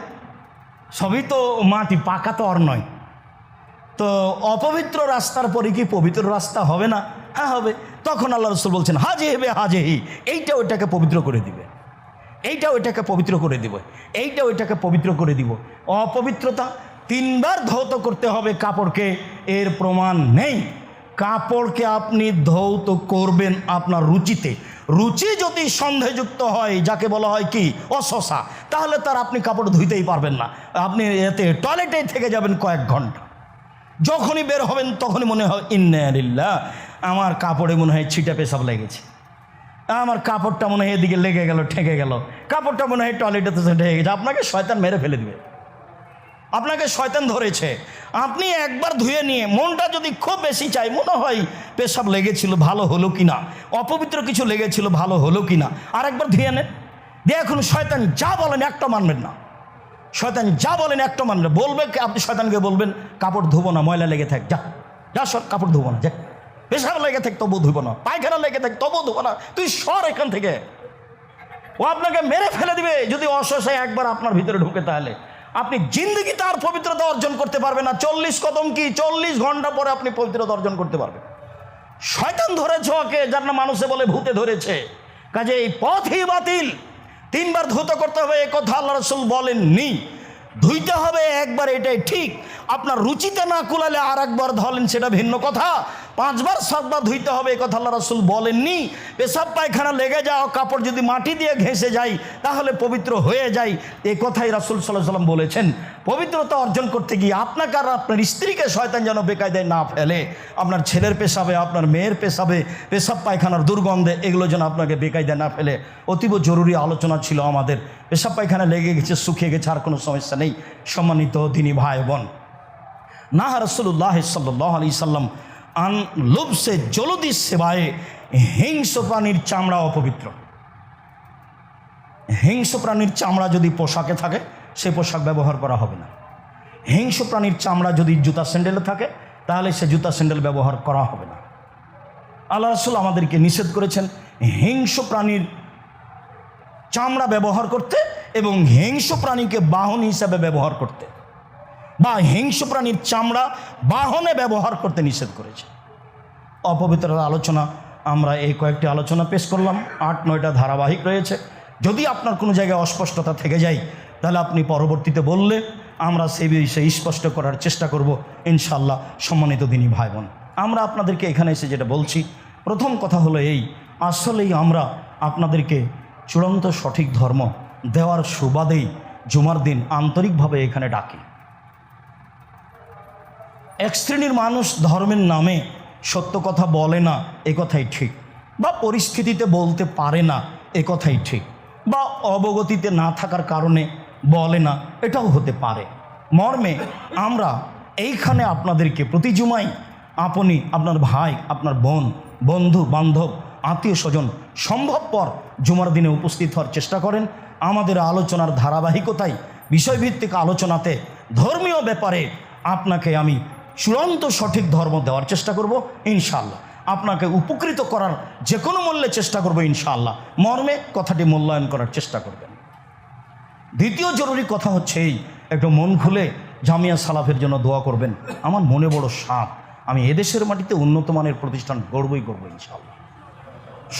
সবই তো মাটি, পাকা তো আর নয়। তো অপবিত্র রাস্তার পরে কি পবিত্র রাস্তা হবে না? হ্যাঁ হবে। তখন আল্লাহ রাসূল বলছেন, হাজে হেবে হাজেহি, এইটা ওইটাকে পবিত্র করে দিবে, এইটা ওইটাকে পবিত্র করে দিবে, এইটা ওইটাকে পবিত্র করে দিব। অপবিত্রতা 3 বার ধৌত করতে হবে কাপড়কে, এর প্রমাণ নেই। কাপড়কে আপনি ধৌত করবেন আপনার রুচিতে। রুচি যদি সন্দেহযুক্ত হয়, যাকে বলা হয় কি অশোষা, তাহলে তার আপনি কাপড় ধুইতেই পারবেন না। আপনি এতে টয়লেটে থেকে যাবেন কয়েক ঘন্টা। যখনই বের হবেন তখনই মনে হয় ইন্না লিল্লাহ, আমার কাপড়ে মনে হয় ছিটা পেশাব লেগেছে, আমার কাপড়টা মনে হয় এদিকে লেগে গেল, ঠেকে গেল, কাপড়টা মনে হয় টয়লেটে ঠেকে গেছে। আপনাকে শয়তান মেরে ফেলে দিবে। আপনাকে শয়তান ধরেছে, আপনি একবার ধুয়ে নিয়ে মনটা যদি খুব বেশি চাই, মনে হয় পেশাব লেগেছিল ভালো হলো কিনা, অপবিত্র কিছু লেগেছিল ভালো হলো কিনা, আর একবার ধুয়ে নেন। দেখুন শয়তান যা বলেন একটা মানবেন না, শয়তান যা বলেন একটা মানবেন। বলবে আপনি শয়তানকে বলবেন কাপড় ধুবো না, ময়লা লেগে থাক, যা যা সর, কাপড় ধুবো না, যা, পেশাব লেগে থাক তবু ধুবো না, পায়খানা লেগে থাক তবু ধুবো না, তুই সর এখান থেকে। ও আপনাকে মেরে ফেলে দিবে যদি অসহায় একবার আপনার ভিতরে ঢুকে। তাহলে আপনি জিন্দগি তার পবিত্রতা অর্জন করতে পারবেন না। 40 কদম কি 40 ঘন্টা পরে আপনি পবিত্রতা অর্জন করতে পারবেন। শয়তান ধরেছে ওকে, যার না মানুষে বলে ভূতে ধরেছে। কাজে এই পথই বাতিল। 3 বার ধৌত করতে হবে এ কথা আল্লাহ রাসূল বলেননি, ধুইতে হবে একবার, এটাই ঠিক। আপনার রুচিতে না কুলালে আর একবার ধলেন, সেটা ভিন্ন কথা। 5 বার 7 বার ধুইতে হবে এ কথা আল্লাহ রাসূল বলেননি। পেশাব পায়খানা লেগে যাও, কাপড় যদি মাটি দিয়ে ঘেঁষে যায় তাহলে পবিত্র হয়ে যায়, এই কথাই রাসূল সাল্লাল্লাহু আলাইহি ওয়াসাল্লাম বলেছেন। পবিত্রতা অর্জন করতে গিয়ে আপনাকে আর আপনার স্ত্রীকে শয়তান যেন বেকায়দায় না ফেলে। আপনার ছেলের পেশাবে, আপনার মেয়ের পেশাবে, পেশাব পায়খানার দুর্গন্ধে, এগুলো যেন আপনাকে বেকায়দায় না ফেলে। অতীব জরুরি আলোচনা ছিল আমাদের। পেশাব পায়খানা লেগে গেছে, শুকিয়ে গেছে, আর কোনো সমস্যা নেই। সম্মানিত দিনী ভাই বোন, না রাসূলুল্লাহ সাল্লাল্লাহু আলাইহি সাল্লাম আন লুবসে জলদি সেবায়ে, হিংস্র প্রাণীর চামড়া অপবিত্র। হিংস্র প্রাণীর চামড়া যদি পোশাকে থাকে সে পোশাক ব্যবহার করা হবে না। হিংস্র প্রাণীর চামড়া যদি জুতা স্যান্ডেলে থাকে তাহলে সে জুতা স্যান্ডেল ব্যবহার করা হবে না। আল্লাহ রাসূল আমাদেরকে নিষেধ করেছেন হিংস্র প্রাণীর চামড়া ব্যবহার করতে এবং হিংস্র প্রাণীকে বাহন হিসাবে ব্যবহার করতে, বা হিংস্র প্রাণীর চামড়া বাহনে ব্যবহার করতে নিষেধ করেছে। অপবিত্রতার আলোচনা আমরা এই কয়েকটি আলোচনা পেশ করলাম, 8-9টা ধারাবাহিক রয়েছে। যদি আপনার কোনো জায়গায় অস্পষ্টতা থেকে যায় তাহলে আপনি পরবর্তীতে বললে আমরা সেই বিষয়ে স্পষ্ট করার চেষ্টা করব ইনশাআল্লাহ। সম্মানিত দিনী ভাই বোন, আমরা আপনাদেরকে এখানে এসে যেটা বলছি, প্রথম কথা হলো এই, আসলেই আমরা আপনাদেরকে চূড়ান্ত সঠিক ধর্ম দেওয়ার সুবাদেই জুমার দিন আন্তরিকভাবে এখানে ডাকি। এক শ্রেণীর মানুষ ধর্মের নামে সত্য কথা বলে না, এ কথাই ঠিক, বা পরিস্থিতিতে বলতে পারে না, এ কথাই ঠিক, বা অবগতিতে না থাকার কারণে বলে না, এটাও হতে পারে। মর্মে আমরা এইখানে আপনাদেরকে প্রতি জুমাই আপনি, আপনার ভাই, আপনার বোন, বন্ধু বান্ধব, আত্মীয় স্বজন সম্ভবপর জুমার দিনে উপস্থিত হওয়ার চেষ্টা করেন। আমাদের আলোচনার ধারাবাহিকতায় বিষয়ভিত্তিক আলোচনাতে ধর্মীয় ব্যাপারে আপনাকে আমি চূড়ান্ত সঠিক ধর্ম দেওয়ার চেষ্টা করব ইনশাআল্লাহ। আপনাকে উপকৃত করার যে কোনো মূল্যে চেষ্টা করব ইনশাআল্লাহ। মর্মে কথাটি মূল্যায়ন করার চেষ্টা করবেন। দ্বিতীয় জরুরি কথা হচ্ছে এই, একটু মন খুলে জামিয়া সালাফের জন্য দোয়া করবেন। আমার মনে বড় সাপ, আমি এদেশের মাটিতে উন্নত মানের প্রতিষ্ঠান গড়বই করবো ইনশাআল্লাহ।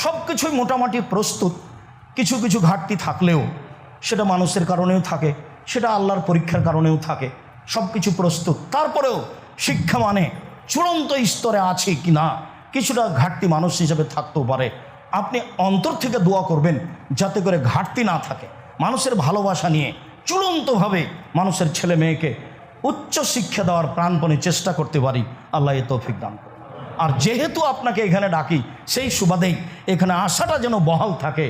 সব কিছুই মোটামুটি প্রস্তুত, কিছু কিছু ঘাটতি থাকলেও সেটা মানুষের কারণেও থাকে, সেটা আল্লাহর পরীক্ষার কারণেও থাকে, সব কিছু প্রস্তুত। তারপরেও শিক্ষা মানে চূড়ান্ত স্তরে আছে কি না, কিছুটা ঘাটতি মানুষ হিসেবে থাকতেও পারে। আপনি অন্তর থেকে দোয়া করবেন যাতে করে ঘাটতি না থাকে। মানুষের ভালোবাসা নিয়ে চূড়ান্তভাবে মানুষের ছেলে মেয়েকে উচ্চ শিক্ষা দেওয়ার প্রাণপণে চেষ্টা করতে পারি, আল্লাহ এ তৌফিক দান করে। আর যেহেতু আপনাকে এখানে ডাকি, সেই সুবাদেই এখানে আশাটা যেন বহাল থাকে,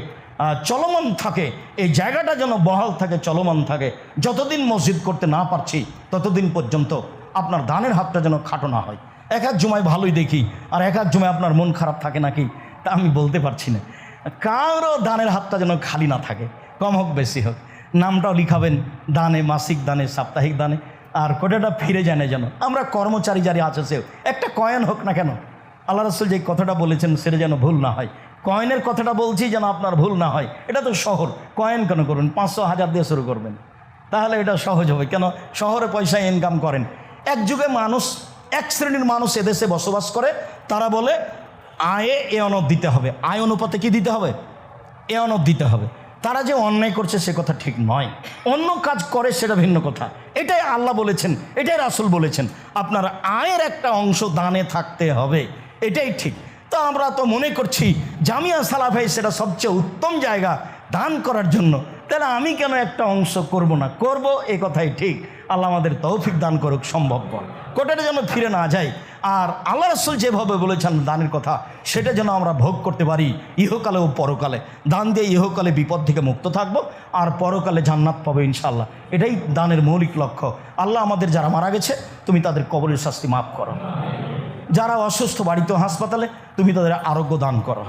চলমান থাকে, এই জায়গাটা যেন বহাল থাকে, চলমান থাকে। যতদিন মসজিদ করতে না পারছি ততদিন পর্যন্ত আপনার দানের হাতটা যেন খাটো না হয়। এক জুমায় ভালোই দেখি, আর এক জুমায় আপনার মন খারাপ থাকে নাকি তা আমি বলতে পারছি না। কারো দানের হাতটা যেন খালি না থাকে, কম হোক বেশি হোক, নামটাও লিখাবেন দানে, মাসিক দানে, সাপ্তাহিক দানে, আর কোটাটা ফিরে যায় না যেন। আমরা কর্মচারী যারা আছে সেও একটা কয়েন হোক না কেন, আল্লাহ রাসূল যে কথাটা বলেছেন সেটা যেন ভুল না হয়। কয়েনের কথাটা বলছি যেন আপনার ভুল না হয়। এটা তো শহর, কয়েন কেন করবেন? 500-1000 দিয়ে শুরু করবেন, তাহলে এটা সহজ হবে। কেন? শহরে পয়সা ইনকাম করেন। এক যুগে মানুষ, এক শ্রেণীর মানুষ এদেশে বসবাস করে, তারা বলে আয়ে এ অনদ দিতে হবে। আয় অনুপাতে কি দিতে হবে? এ অনদ দিতে হবে। তারা যে অন্যায় করছে সে কথা ঠিক নয়, অন্য কাজ করে সেটা ভিন্ন কথা। এটাই আল্লাহ বলেছেন, এটাই রাসূল বলেছেন, আপনার আয়ের একটা অংশ দানে থাকতে হবে, এটাই ঠিক। তো আমরা তো মনে করছি জামিয়া সালাফে সেটা সবচেয়ে উত্তম জায়গা দান করার জন্য, তাহলে আমি কেন একটা অংশ করব না? করব, এ কথাই ঠিক। আল্লাহ আমাদের তৌফিক দান করুক, সম্ভব কর, কোটাটা যেন ফিরে না যায়। আর আল্লাহ রাসূল যেভাবে বলেছেন দানের কথা, সেটা যেন আমরা ভোগ করতে পারি ইহকালে ও পরকালে। দান দিয়ে ইহকালে বিপদ থেকে মুক্ত থাকবো, আর পরকালে জান্নাত পাবো ইনশাআল্লাহ। এটাই দানের মৌলিক লক্ষ্য। আল্লাহ আমাদের যারা মারা গেছে, তুমি তাদের কবরের শাস্তি মাফ করো। যারা অসুস্থ বাড়িতে হাসপাতালে, তুমি তাদের আরোগ্য দান করো।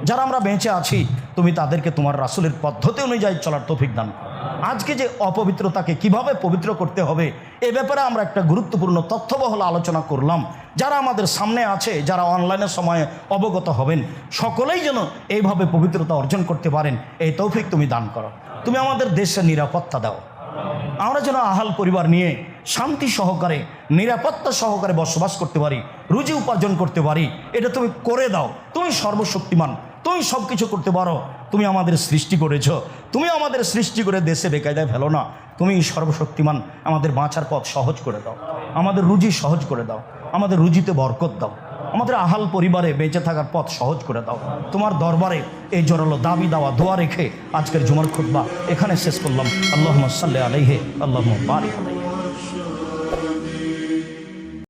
যারা আমরা বেঁচে আছি, তুমি তাদেরকে তোমার রাসূলের পদ্ধতি অনুযায়ী চলার তৌফিক দান করো। আজকে যে অপবিত্রতাকে কিভাবে পবিত্র করতে হবে, এ ব্যাপারে আমরা একটা গুরুত্বপূর্ণ তথ্যবহুল আলোচনা করলাম। যারা আমাদের সামনে আছে, যারা অনলাইনের সময়ে অবগত হবেন, সকলেই যেন এইভাবে পবিত্রতা অর্জন করতে পারেন, এই তৌফিক তুমি দান করো। তুমি আমাদের দেশের নিরাপত্তা দাও, আমরা যেন আহাল পরিবার নিয়ে শান্তি সহকারে, নিরাপত্তা সহকারে বসবাস করতে পারি, রুজি উপার্জন করতে পারি। এটা তুমি করে দাও। তুমি সর্বশক্তিমান, তুমি সব কিছু করতে পারো। তুমি আমাদের সৃষ্টি করেছো, তুমি আমাদের সৃষ্টি করে দেশে বেকায়দায় ফেলো না। তুমি সর্বশক্তিমান, আমাদের বাঁচার পথ সহজ করে দাও, আমাদের রুজি সহজ করে দাও, আমাদের রুজিতে বরকত দাও, আমাদের আহাল পরিবারে বেঁচে থাকার পথ সহজ করে দাও। তোমার দরবারে এই জোরালো দাবি দেওয়া দোয়া রেখে আজকের জুমার খুতবা এখানে শেষ করলাম। আল্লাহুম্মা সাল্লি আলাইহি, আল্লাহুম্মা বারিক আলাইহি।